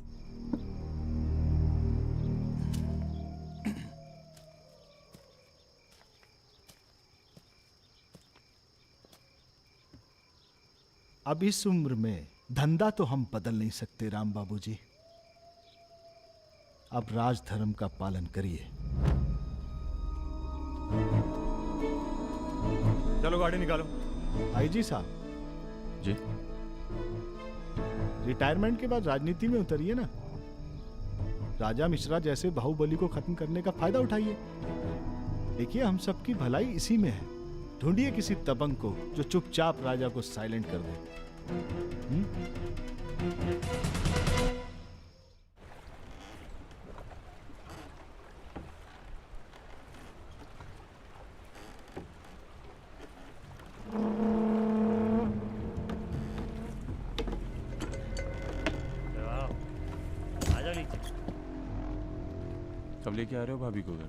अब इस उम्र में धंधा तो हम बदल नहीं सकते राम बाबूजी। अब राजधर्म का पालन करिए। चलो गाड़ी निकालो। आईजी साहब जी, रिटायरमेंट के बाद राजनीति में उतरिए ना। राजा मिश्रा जैसे बाहुबली को खत्म करने का फायदा उठाइए। देखिए हम सबकी भलाई इसी में है। ढूंढिए किसी दबंग को जो चुपचाप राजा को साइलेंट कर दे। कब लेके आ रहे हो भाभी को घर?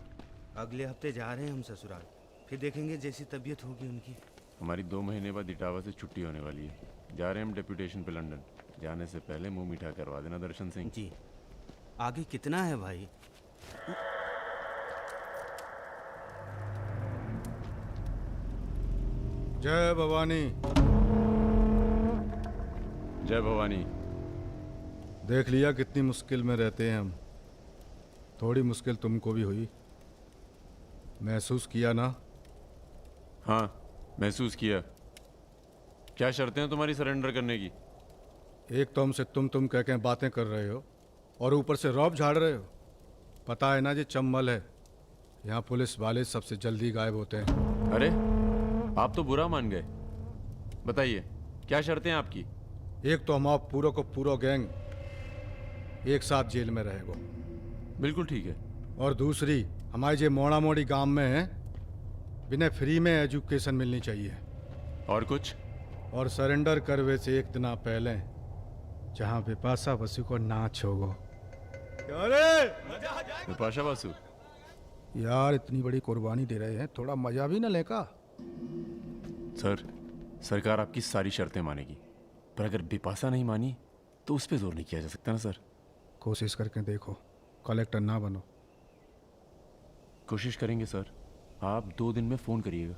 अगले हफ्ते जा रहे हैं हम ससुराल, फिर देखेंगे जैसी तबीयत होगी उनकी। हमारी 2 महीने बाद इटावा से छुट्टी होने वाली है। जा रहे हैं हम डेप्यूटेशन पे लंदन। जाने से पहले मुंह मीठा करवा देना दर्शन सिंह जी। आगे कितना है भाई? जय भवानी। जय भवानी। देख लिया कितनी मुश्किल में रहते हैं हम। थोड़ी मुश्किल तुमको भी हुई, महसूस किया ना? हाँ महसूस किया। क्या शर्तें हैं तुम्हारी सरेंडर करने की? एक तो हमसे तुम कह के बातें कर रहे हो और ऊपर से रौब झाड़ रहे हो। पता है ना ये चम्बल है, यहाँ पुलिस वाले सबसे जल्दी गायब होते हैं। अरे आप तो बुरा मान गए। बताइए क्या शर्तें हैं आपकी? एक तो हम आप पूरा को पूरा गैंग एक साथ जेल में रहेगो। बिल्कुल ठीक है। और दूसरी हमारे जो मोड़ा मोड़ी गांव में है, बिना फ्री में एजुकेशन मिलनी चाहिए। और कुछ? और सरेंडर करवे से एक दिन पहले जहाँ बिपाशा बसु को नाच होगो। बिपाशा बसु यार इतनी बड़ी कुर्बानी दे रहे हैं, थोड़ा मजा भी ना लेगा? सर सरकार आपकी सारी शर्तें मानेगी, पर अगर बिपाशा नहीं मानी तो उस पर जोर नहीं किया जा सकता ना सर। कोशिश करके देखो, कलेक्टर ना बनो। कोशिश करेंगे सर। आप 2 दिन में फोन करिएगा।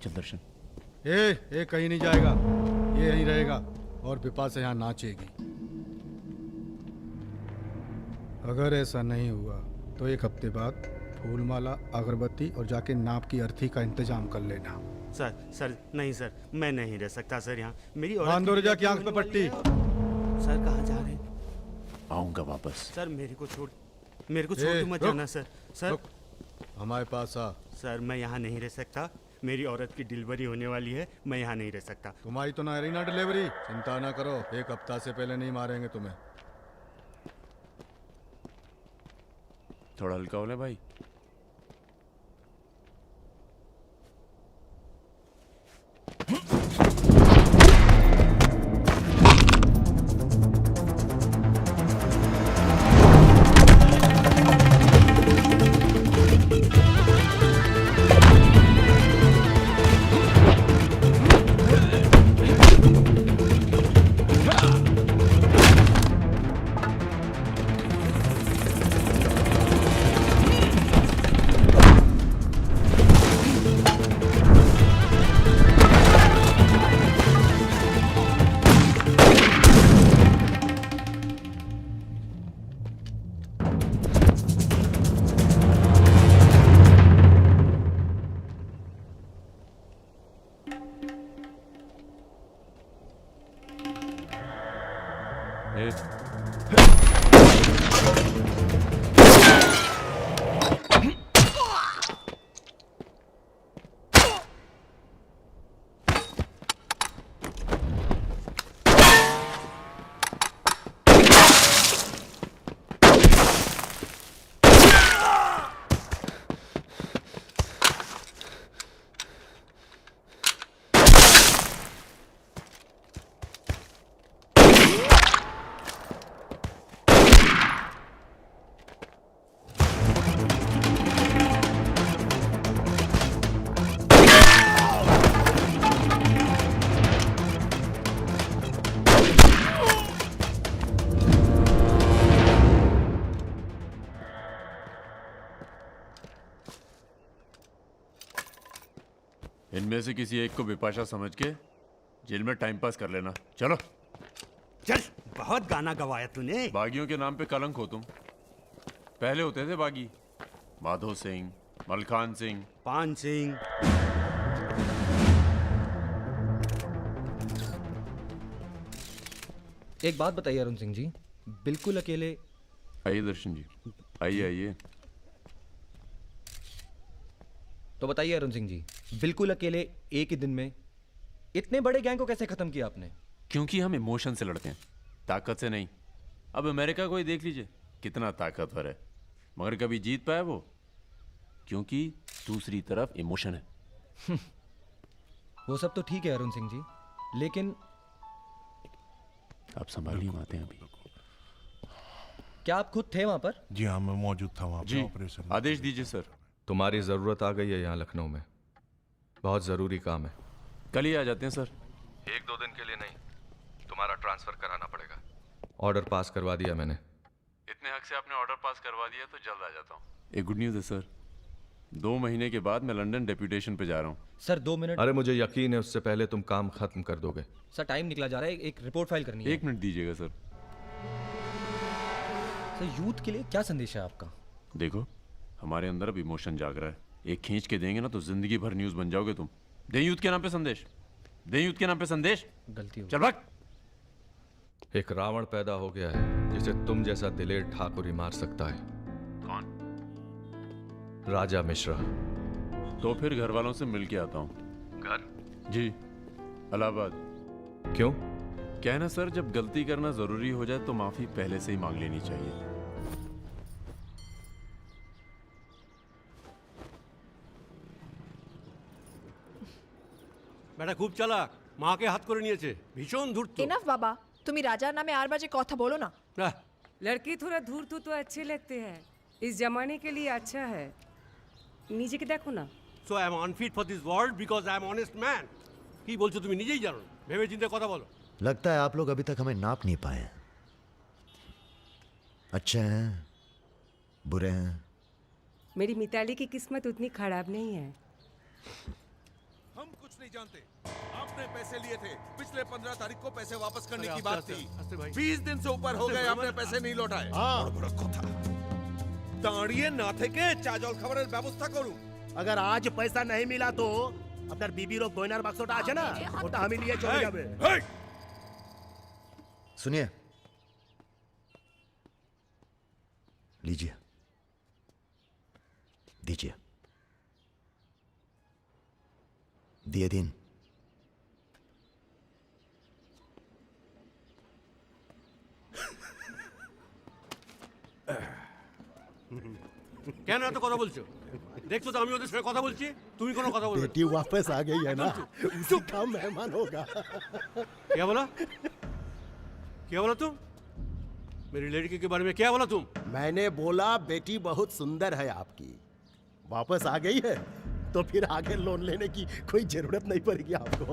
चल दर्शन। ए कहीं नहीं जाएगा, ये यहीं रहेगा और बिपाशा यहाँ नाचेगी। अगर ऐसा नहीं हुआ तो 1 हफ्ते बाद फूलमाला, अगरबत्ती और जाके नाप की अर्थी का इंतजाम कर लेना। सर नहीं सर, मैं नहीं रह सकता सर यहाँ। मेरी बांदोरजा की आंख पे पट्टी। सर कहाँ जा रहे हैं? आऊंगा वापस। सर मेरे को छोड़ के मत जाना सर। सर हमारे पास आ। सर मैं यहाँ नहीं रह सकता, मेरी औरत की डिलीवरी होने वाली है, मैं यहाँ नहीं रह सकता। तुम्हारी तो ना रही ना डिलीवरी, चिंता ना करो, 1 हफ्ता से पहले नहीं मारेंगे तुम्हें। थोड़ा हल्का हो ले भाई। इनमें से किसी एक को बिपाशा समझ के जेल में टाइम पास कर लेना। चलो चल, बहुत गाना गवाया तूने। बागियों के नाम पे कलंक हो तुम। पहले होते थे बागी, माधो सिंह, मलखान सिंह, पान सिंह। एक बात बताइए अरुण सिंह जी, बिल्कुल अकेले। आइए दर्शन जी, आइए आइए। तो बताइए अरुण सिंह जी, बिल्कुल अकेले एक ही दिन में इतने बड़े गैंग को कैसे खत्म किया आपने? क्योंकि हम इमोशन से लड़ते हैं, ताकत से नहीं। अब अमेरिका को ही देख लीजिए, कितना ताकतवर है, मगर कभी जीत पाया वो? क्योंकि दूसरी तरफ इमोशन है। वो सब तो ठीक है अरुण सिंह जी, लेकिन आप संभालिए बातें अभी। क्या आप खुद थे वहां पर? जी हाँ, मैं मौजूद था वहाँ जी, पे ऑपरेशन। आदेश दीजिए सर। तुम्हारी जरूरत आ गई है यहाँ लखनऊ में, बहुत जरूरी काम है। कल ही आ जाते हैं सर। 1-2 दिन के लिए नहीं, तुम्हारा ट्रांसफर कराना पड़ेगा। ऑर्डर पास करवा दिया मैंने। इतने हक से आपने ऑर्डर पास करवा दिया तो जल्द आ जाता हूँ। एक गुड न्यूज़ है सर, 2 महीने के बाद मैं लंदन डेप्यूटेशन पे जा रहा हूँ। Sir 2 minute. अरे मुझे यकीन है उससे पहले तुम काम खत्म कर दोगे। सर टाइम निकला जा रहा है, एक रिपोर्ट फाइल करनी है। 1 मिनट दीजिएगा सर। सर यूथ के लिए क्या संदेश है आपका? देखो, हमारे अंदर अब इमोशन जाग रहा है, एक खींच के देंगे ना तो जिंदगी भर न्यूज़ बन जाओगे तुम। दे यूथ के नाम पे संदेश, दे यूथ के नाम पे संदेश। गलती हो चल भाग। एक रावण पैदा हो गया है जिसे तुम जैसा दिलेर ठाकुर ही मार सकता है। कौन? राजा मिश्रा। तो फिर घर वालों से मिल के आता हूँ। घर? जी, इलाहाबाद। क्यों? क्या है ना सर, जब गलती करना जरूरी हो जाए तो माफी पहले से ही मांग लेनी चाहिए। বেটা খুব চালাক, মাকে হাত করে নিয়েছে, ভীষণ ধূর্ত। এনাফ বাবা, তুমি রাজার নামে আর বাজে কথা বলো না। लड़की थोड़ा धूर्त तो अच्छे लगते हैं, इस जमाने के लिए अच्छा है। नीचे के देखो ना। So I am unfit for this world because I am honest man। কি বলছো তুমি নিজেই জানো, ভেবে চিন্তে কথা বলো। लगता है आप लोग अभी तक हमें नाप नहीं पाए हैं। अच्छे हैं, बुरे हैं। मेरी मिताली की किस्मत उतनी खराब नहीं है। हम कुछ नहीं जानते। आपने पैसे लिए थे, पिछले 15 तारीख को पैसे वापस करने की बात थी। 20 दिन से ऊपर हो गए, आपने पैसे नहीं लौटाए। বড় কথা। দাঁড়িয়ে না থেকে চা জল খাবারের ব্যবস্থা করুন। अगर आज पैसा नहीं मिला तो আপনার বিবির গয়নার বাক্সটা আছে না, ওটা আমি নিয়ে চলে যাবে। सुनिए, लीजिए, दीजिए, दिए दिन। কেন এত কথা বলছো? দেখছো তো আমি ওদের সঙ্গে কথা বলছি, তুমি কোনো কথা বলবে? बेटी वापस आ गई है ना, उसी का मेहमान होगा। क्या बोला? क्या बोला तुम? मेरी लड़की के बारे में क्या बोला तुम? मैंने बोला बेटी बहुत सुंदर है आपकी, वापस आ गई है तो फिर आगे लोन लेने की कोई जरूरत नहीं पड़ेगी आपको।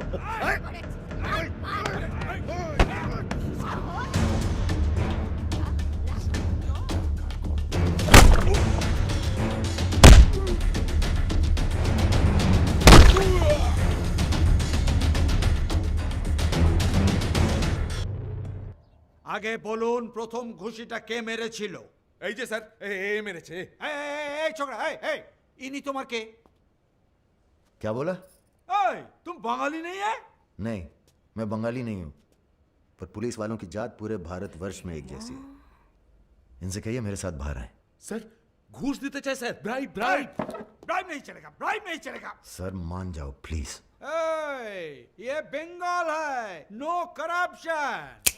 আগে বলুন প্রথম ঘুষিটা কে মেরেছিল? এই যে স্যার, এ মেরেছে। এই ছোকরা, এই ইনি তোমার কে? क्या बोला? এই तुम बंगाली नहीं है? नहीं, मैं बंगाली नहीं हूं, पर पुलिस वालों की जात पूरे भारतवर्ष में एक जैसी है। इनसे कहिए मेरे साथ बाहर आए। सर घूस देते चाहे सर, ब्राइब ब्राइब ब्राइब नहीं चलेगा, ब्राइब नहीं चलेगा। सर मान जाओ प्लीज। ये बंगाल है, नो करप्शन।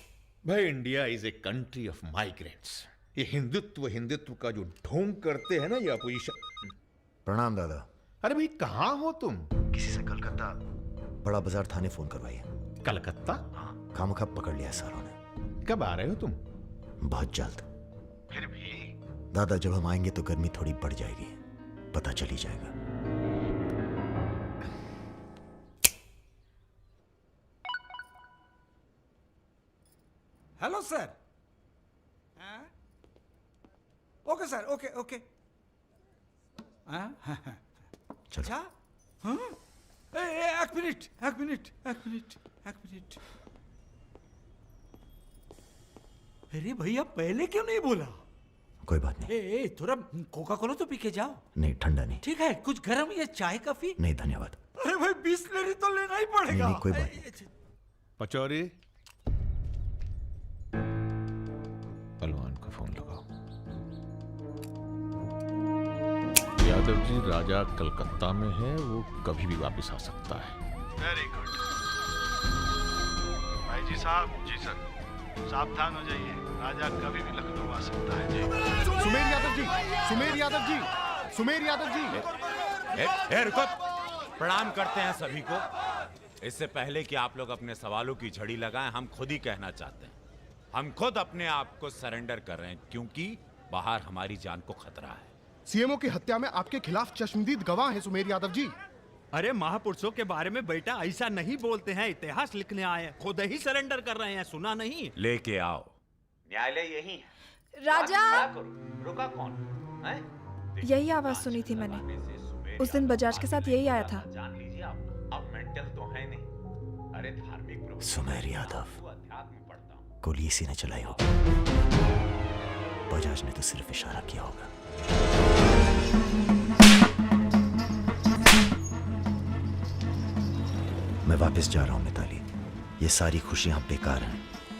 भाई India is a country of migrants. ये हिंदुत्व का जो ढोंग करते हैं ना ये अपोजिशन। प्रणाम दादा। अरे भाई कहाँ हो तुम? किसी से कलकत्ता बड़ा बाजार थाने फोन करवाइए। कलकत्ता? हाँ, खामखा पकड़ लिया सारों ने। कब आ रहे हो तुम? बहुत जल्द। फिर भी दादा जब हम आएंगे तो गर्मी थोड़ी बढ़ जाएगी, पता चल ही जाएगा। Hello sir. Okay sir, okay okay. अच्छा हाँ, एक मिनट। अरे भैया पहले क्यों नहीं बोला? कोई बात नहीं। ए थोड़ा कोका कोला तो पी के जाओ। नहीं ठंडा नहीं। ठीक है, कुछ गर्म या चाय कॉफी? नहीं धन्यवाद। अरे भाई बिस्लरी तो लेना ही पड़ेगा। नहीं, कोई बात नहीं। पचौरी, पहलवान को फोन लगाओ। यादव जी राजा कलकत्ता में है, वो कभी भी वापस आ सकता है। वेरी गुड भाई जी साहब। जी सर, सावधान हो जाइए, राजा कभी भी लखनऊ आ सकता है। जी सुमेर यादव जी, सुमेर यादव जी, सुमेर यादव जी। रुको, प्रणाम करते हैं सभी को। इससे पहले कि आप लोग अपने सवालों की झड़ी लगाएं, हम खुद ही कहना चाहते हैं, हम खुद अपने आप को सरेंडर कर रहे हैं क्योंकि बाहर हमारी जान को खतरा है। सीएमओ की हत्या में आपके खिलाफ चश्मदीद गवाह है सुमेर यादव जी। अरे महापुरुषों के बारे में बेटा ऐसा नहीं बोलते हैं, इतिहास लिखने आए हैं, खुद ही सरेंडर कर रहे हैं, सुना नहीं? लेके आओ, न्यायालय यही है। राजा, रुका कौन है? यही आवाज सुनी थी मैंने। उस दिन बजाज के साथ यही आया था। जान लीजिए आप, अब मेंटल तो है नहीं। अरे धार्मिक सुमेर यादव, गोली इसी ने चलाई होगी। बजाज ने तो सिर्फ इशारा किया होगा। मैं वापस जा रहा हूं मिताली। ये सारी खुशियां बेकार हैं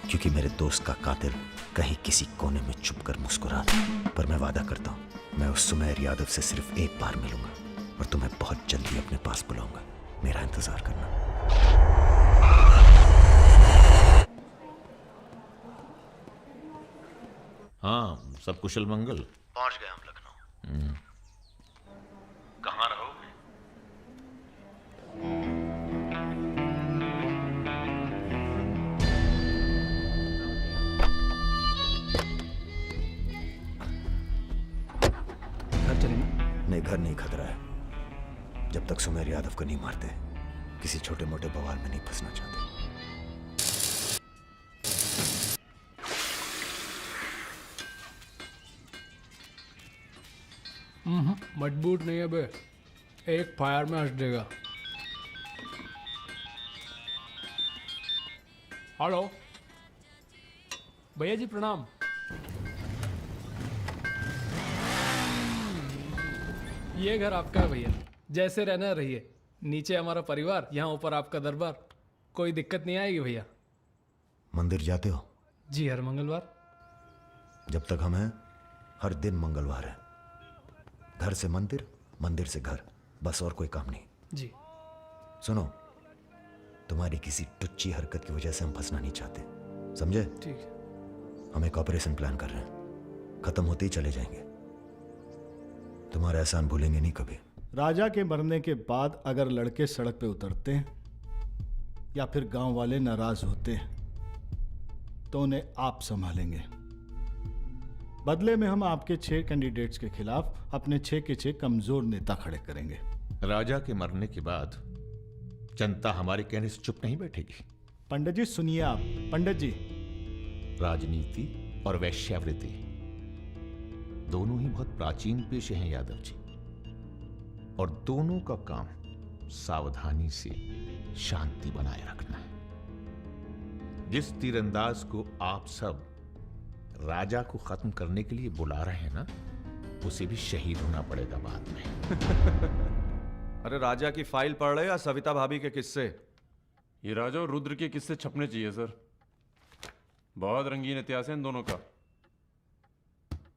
क्योंकि मेरे दोस्त का कातिल कहीं किसी कोने में छुपकर मुस्कुरा था। पर मैं वादा करता हूं, मैं उस सुमेर यादव से सिर्फ एक बार मिलूंगा और तुम्हें बहुत जल्दी अपने पास बुलाऊंगा। मेरा इंतजार करना। हाँ, सब कुशल मंगल? पहुंच गए हम लखनऊ। कहाँ रहोगे? घर चलेंगे? नहीं, घर नहीं खतरा है। जब तक सुमेर यादव को नहीं मारते, किसी छोटे मोटे बवाल में नहीं फंसना चाहते। मजबूत नहीं है बे, एक फायर में हंस देगा। हेलो भैया जी, प्रणाम। ये घर आपका है भैया, जैसे रहना रहिए। नीचे हमारा परिवार, यहाँ ऊपर आपका दरबार। कोई दिक्कत नहीं आएगी भैया। मंदिर जाते हो? जी, हर मंगलवार। जब तक हम हैं, हर दिन मंगलवार है। घर से मंदिर, मंदिर से घर, बस और कोई काम नहीं। जी। सुनो, तुम्हारी किसी टुच्ची हरकत की वजह से हम फंसना नहीं चाहते, समझे? ठीक है। हम एक ऑपरेशन प्लान कर रहे हैं, खत्म होते ही चले जाएंगे। तुम्हारा एहसान भूलेंगे नहीं कभी। राजा के मरने के बाद अगर लड़के सड़क पे उतरते हैं या फिर गांव वाले नाराज होते हैं तो उन्हें आप संभालेंगे। बदले में हम आपके 6 कैंडिडेट्स के खिलाफ अपने 6 के 6 कमजोर नेता खड़े करेंगे। राजा के मरने के बाद जनता हमारे कहने से चुप नहीं बैठेगी। पंडित जी सुनिए आप। पंडित जी, राजनीति और वैश्यावृत्ति दोनों ही बहुत प्राचीन पेशे हैं यादव जी, और दोनों का काम सावधानी से शांति बनाए रखना है। जिस तीरंदाज को आप सब राजा को खत्म करने के लिए बुला रहे हैं ना, उसे भी शहीद होना पड़ेगा बाद में। अरे राजा की फाइल पढ़ रहे या सविता भाभी के किस्से? ये राजा और रुद्र के किस्से छपने चाहिए सर, बहुत रंगीन इतिहास है इन दोनों का।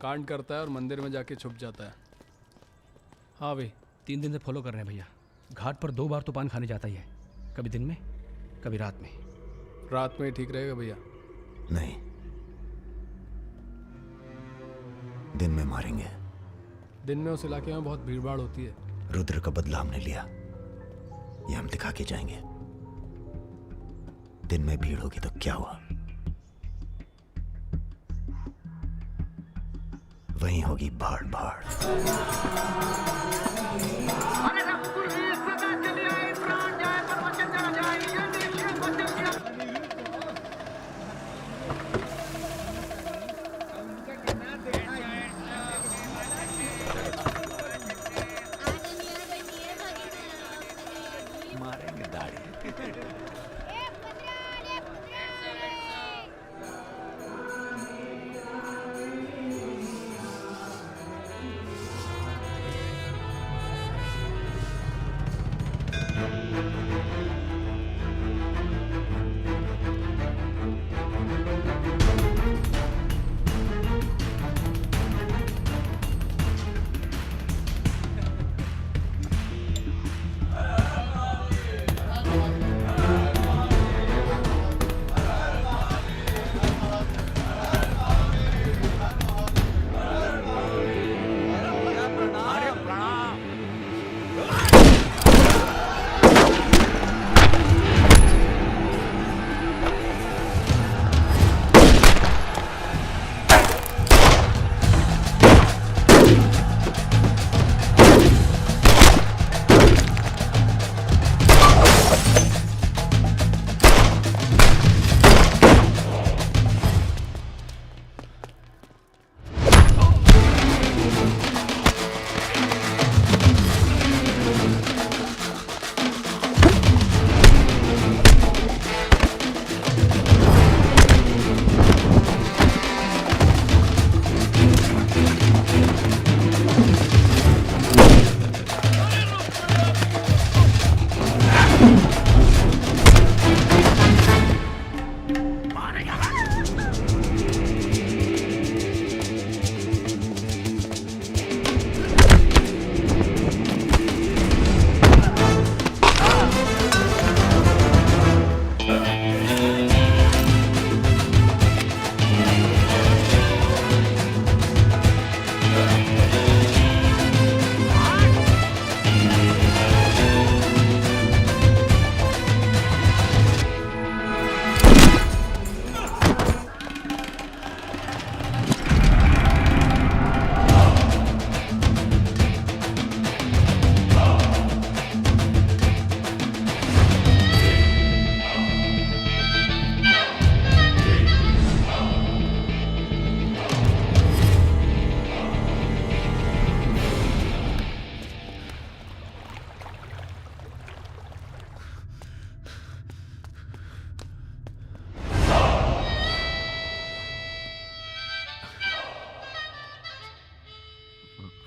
कांड करता है और मंदिर में जाके छुप जाता है। हाँ भाई 3 दिन से फॉलो कर रहे हैं भैया। घाट पर 2 बार तो पान खाने जाता ही है, कभी दिन में कभी रात में। रात में ही ठीक रहेगा भैया। नहीं, दिन में मारेंगे। दिन में उस इलाके में बहुत भीड़ भाड़ होती है। रुद्र का बदला हमने लिया, ये हम दिखा के जाएंगे। दिन में भीड़ होगी तो क्या हुआ, वहीं होगी भाड़ भाड़। मारेंगे दाढ़ी।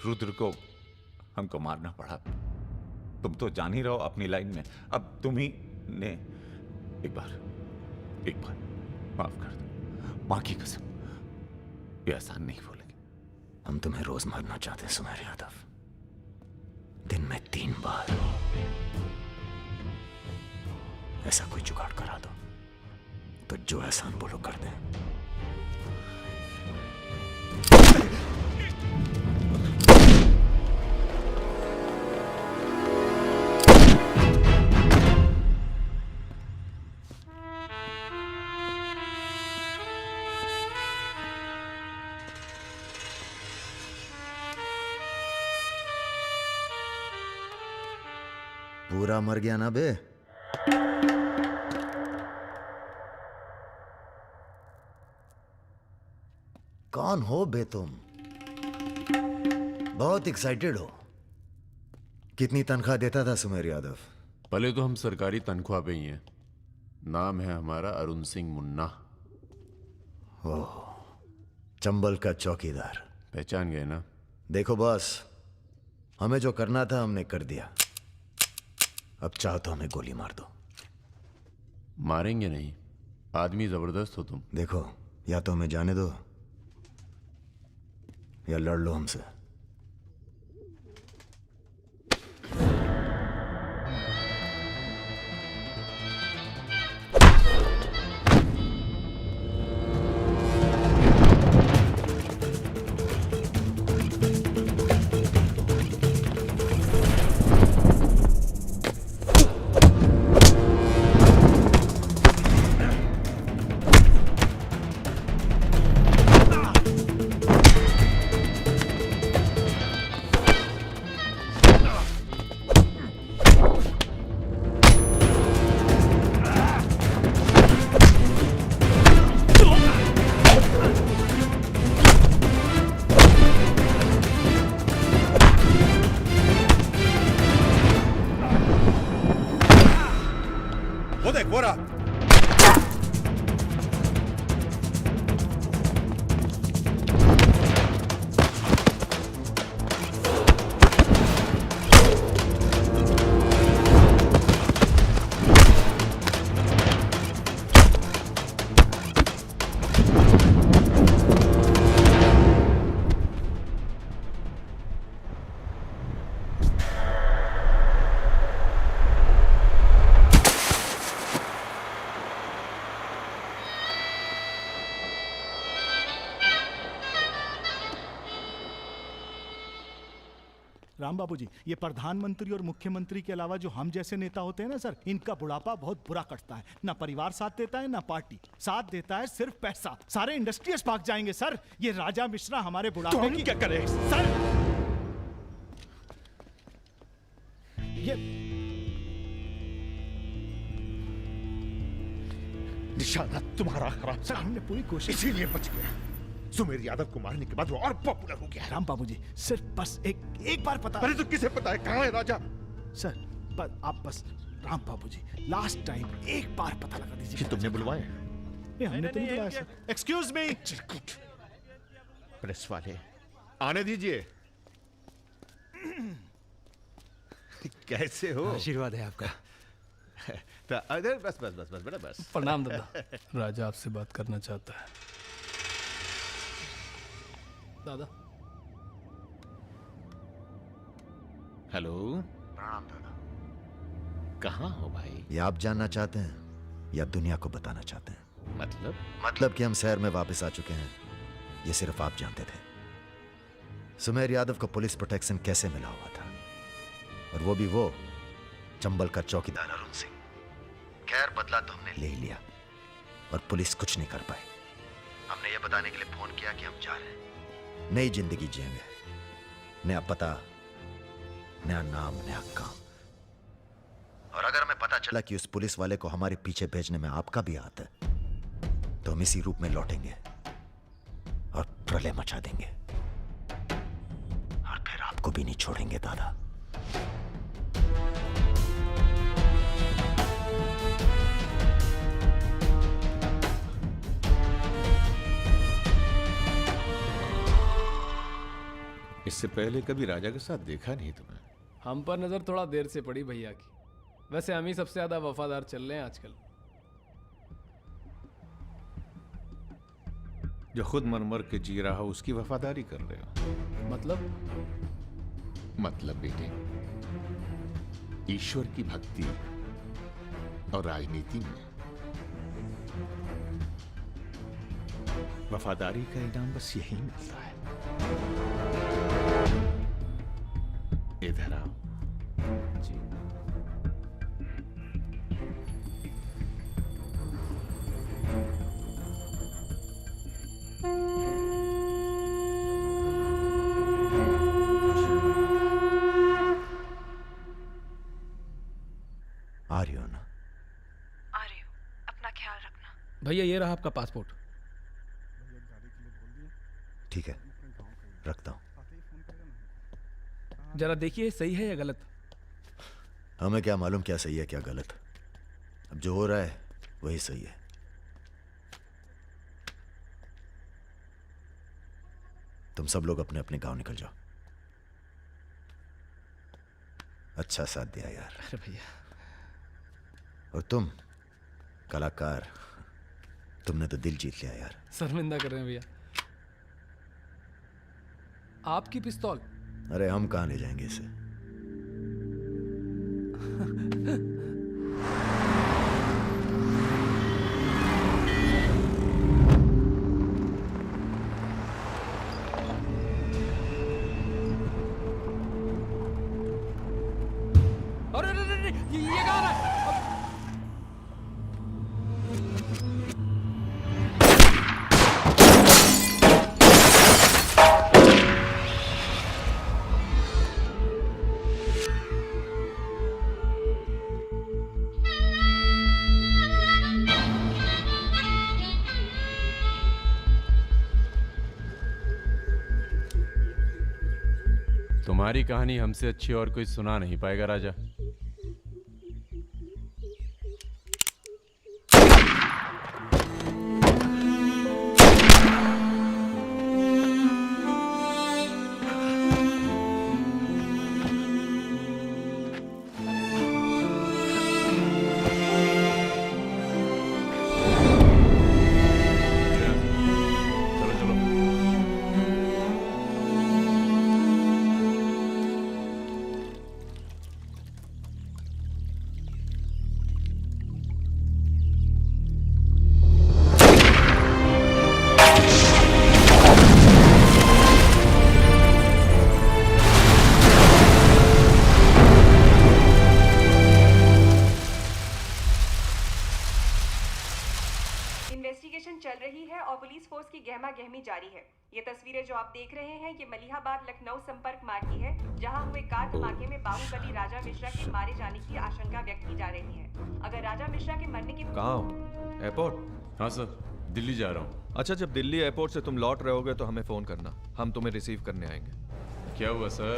रुद्र को हमको मारना पड़ा। तुम तो जान ही रहो अपनी लाइन में। अब तुम ही ने एक बार माफ कर दो, मां की कसम, ये आसान नहीं भूलेंगे। हम तुम्हें रोज मारना चाहते हैं सुमेर यादव, दिन में 3 बार। ऐसा कोई जुगाड़ करा दो तो जो एहसान बोलो कर दें। पूरा मर गया ना बे? कौन हो बे तुम? बहुत एक्साइटेड हो। कितनी तनख्वाह देता था सुमेर यादव? पहले तो हम सरकारी तनख्वाह पे ही हैं। नाम है हमारा अरुण सिंह मुन्ना। ओह, चंबल का चौकीदार। पहचान गए ना? देखो बॉस, हमें जो करना था हमने कर दिया। अब चाहो तो हमें गोली मार दो। मारेंगे नहीं, आदमी जबरदस्त हो तुम। देखो, या तो हमें जाने दो या लड़ लो हमसे। वो देख वो रहा। राम बाबू जी, ये प्रधानमंत्री और मुख्यमंत्री के अलावा जो हम जैसे नेता होते हैं ना सर, इनका बुढ़ापा बहुत बुरा कटता है। ना परिवार साथ देता है, ना पार्टी साथ देता है, सिर्फ पैसा। सारे इंडस्ट्रीज भाग जाएंगे सर। ये राजा मिश्रा हमारे बुढ़ापे की क्या करें सर? ये निशाना तुम्हारा खराब सर, हमने पूरी कोशिश इसीलिए बच गया। सुमेर यादव को मारने के बाद वो और पॉपुलर हो गया। राम बाबू जी, सिर्फ बस एक बार पता। अरे तो किसे पता है कहाँ है राजा? सर आप बस राम बाबू जी लास्ट टाइम एक बार पता लगा दीजिए। तुमने बुलवाया? हमने तो नहीं बुलाया सर। Excuse me. प्रेस वाले आने दीजिए। कैसे हो? आशीर्वाद है आपका। अरे बस बस बस बस बेटा बस। प्रणाम दादा। राजा आपसे बात करना चाहता है। दादा। हेलो। प्रणाम दादा। कहाँ हो भाई? ये आप जानना चाहते हैं या दुनिया को बताना चाहते हैं? मतलब कि हम शहर में वापस आ चुके हैं, ये सिर्फ आप जानते थे। सुमेर यादव को पुलिस प्रोटेक्शन कैसे मिला हुआ था, और वो भी वो चंबल का चौकीदार अरुण सिंह। खैर बदला तो हमने ले ही लिया, और पुलिस कुछ नहीं कर पाई। हमने ये बताने के लिए फोन किया कि हम जा रहे हैं, नई जिंदगी जिएंगे, नया पता, नया नाम, नया काम। और अगर हमें पता चला कि उस पुलिस वाले को हमारे पीछे भेजने में आपका भी हाथ है, तो हम इसी रूप में लौटेंगे और प्रलय मचा देंगे, और फिर आपको भी नहीं छोड़ेंगे दादा। इससे पहले कभी राजा के साथ देखा नहीं तुम्हें। हम पर नजर थोड़ा देर से पड़ी भैया की। वैसे हम ही सबसे ज्यादा वफादार चल रहे हैं आजकल। जो खुद मर मर के जी रहा हो उसकी वफादारी कर रहे हो। मतलब बेटे, ईश्वर की भक्ति और राजनीति में वफादारी का इनाम बस यही मिलता है। इधर आओ। जी। आ रही हो ना? आ रही हूँ, अपना ख्याल रखना। भैया ये रहा आपका पासपोर्ट। ठीक है, रखता हूं। जरा देखिए सही है या गलत। हमें क्या मालूम क्या सही है क्या गलत। अब जो हो रहा है वही सही है। तुम सब लोग अपने अपने गांव निकल जाओ। अच्छा साथ दिया यार। अरे भैया। और तुम कलाकार, तुमने तो दिल जीत लिया यार। शर्मिंदा कर रहे हैं भैया। आपकी पिस्तौल? अरे हम कहाँ ले जाएंगे इसे? अरे अरे अरे, ये कहाँ रहा है? तुम्हारी कहानी हमसे अच्छी और कोई सुना नहीं पाएगा राजा। इन्वेस्टिगेशन चल रही है और पुलिस फोर्स की गहमा गहमी जारी है। ये तस्वीरें जो आप देख रहे हैं ये मलिहाबाद लखनऊ संपर्क मार्ग की है, जहां हुए कार धमाके में बाहुबली राजा मिश्रा के मारे जाने की आशंका व्यक्त की जा रही है। अगर राजा मिश्रा के मरने की कहाँ हो? एयरपोर्ट? हाँ सर, दिल्ली जा रहा हूँ। अच्छा, जब दिल्ली एयरपोर्ट से तुम लौट रहे होगे तो हमें फोन करना, हम तुम्हें रिसीव करने आएंगे। क्या हुआ सर?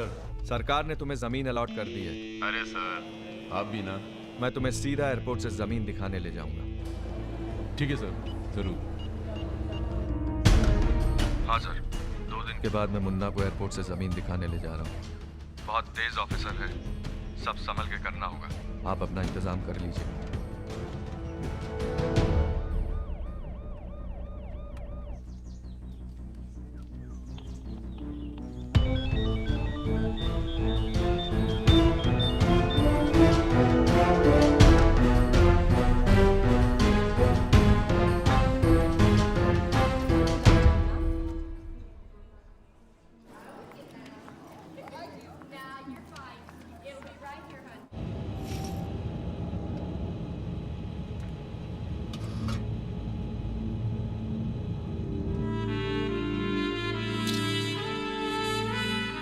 सरकार ने तुम्हें जमीन अलॉट कर दी है। अरे सर, आप भी ना। मैं तुम्हें सीधा एयरपोर्ट से जमीन दिखाने ले जाऊंगा। ठीक है सर, जरूर। हाँ सर, 2 दिन के बाद मैं मुन्ना को एयरपोर्ट से जमीन दिखाने ले जा रहा हूँ। बहुत तेज ऑफिसर है, सब संभल के करना होगा। आप अपना इंतजाम कर लीजिए।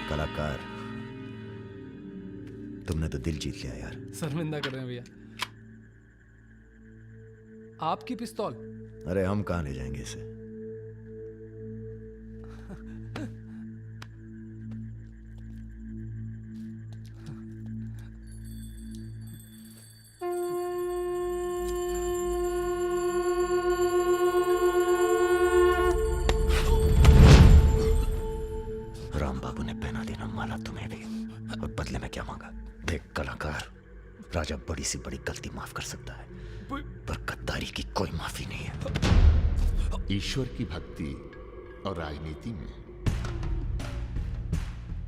कलाकार, तुमने तो दिल जीत लिया यार। शर्मिंदा कर रहे हैं भैया। आपकी पिस्तौल? अरे हम कहाँ ले जाएंगे इसे? राम बाबू ने पहना देना माला तुम्हें भी, और बदले में क्या मांगा? देख कलाकार, राजा बड़ी सी बड़ी गलती माफ कर सकता है, पर गद्दारी की कोई माफी नहीं है। ईश्वर की भक्ति और राजनीति में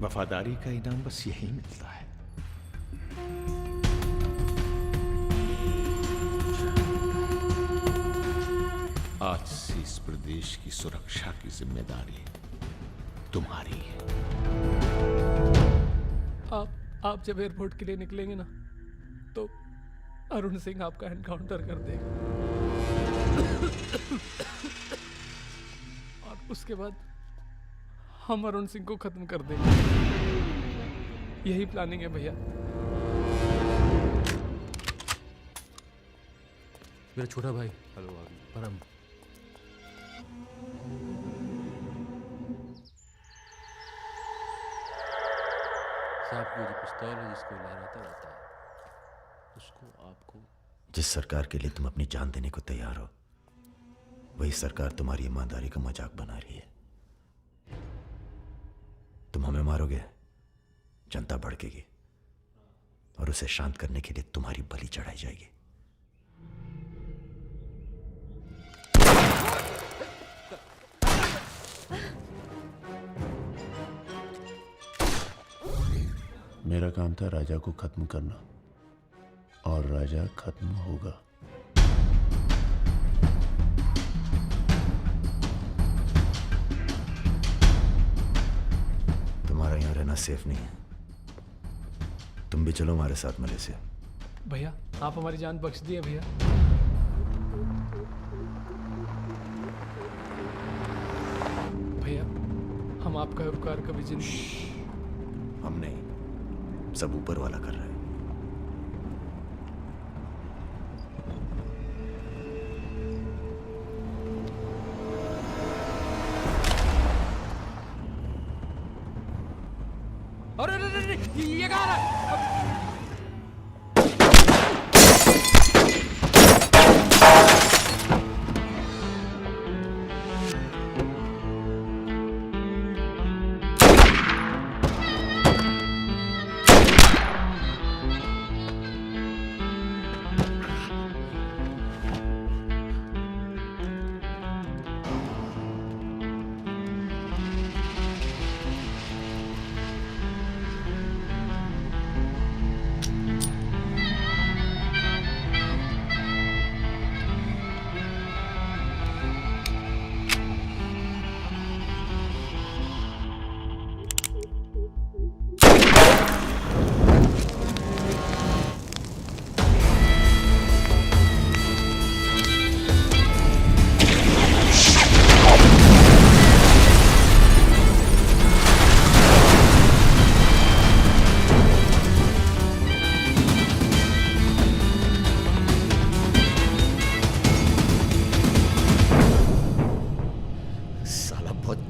वफादारी का इनाम बस यही मिलता है। आज से इस प्रदेश की सुरक्षा की जिम्मेदारी तुम्हारी है। आप जब एयरपोर्ट के लिए निकलेंगे ना, तो अरुण सिंह आपका एनकाउंटर कर देगा, और उसके बाद हम अरुण सिंह को खत्म कर देंगे। यही प्लानिंग है भैया। मेरा छोटा भाई। हेलो परम। साहब की जो पिस्तौल है जिसको लहराता रहता है, उसको आपको। जिस सरकार के लिए तुम अपनी जान देने को तैयार हो, वही सरकार तुम्हारी ईमानदारी का मजाक बना रही है। तुम हमें मारोगे, जनता भड़केगी, और उसे शांत करने के लिए तुम्हारी बलि चढ़ाई जाएगी। मेरा काम था राजा को खत्म करना, और राजा खत्म होगा। तुम्हारा यहाँ रहना सेफ नहीं है, तुम भी चलो हमारे साथ मलेशिया। भैया आप हमारी जान बख्श दिए भैया। भैया हम आपका उपकार कभी जिंदगी। हम नहीं, सब ऊपर वाला कर रहा है। अरे ये कहाँ रहा?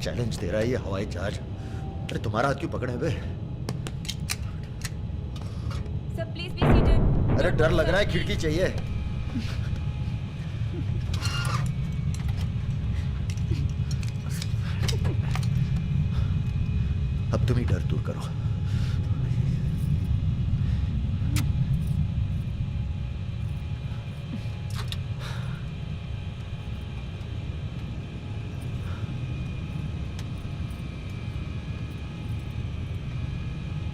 चैलेंज दे रहा है ये हवाई जहाज। अरे तुम्हारा हाथ क्यों पकड़े बे? Sir please be seated. अरे डर लग रहा है, खिड़की चाहिए। अब तुम ही डर दूर करो।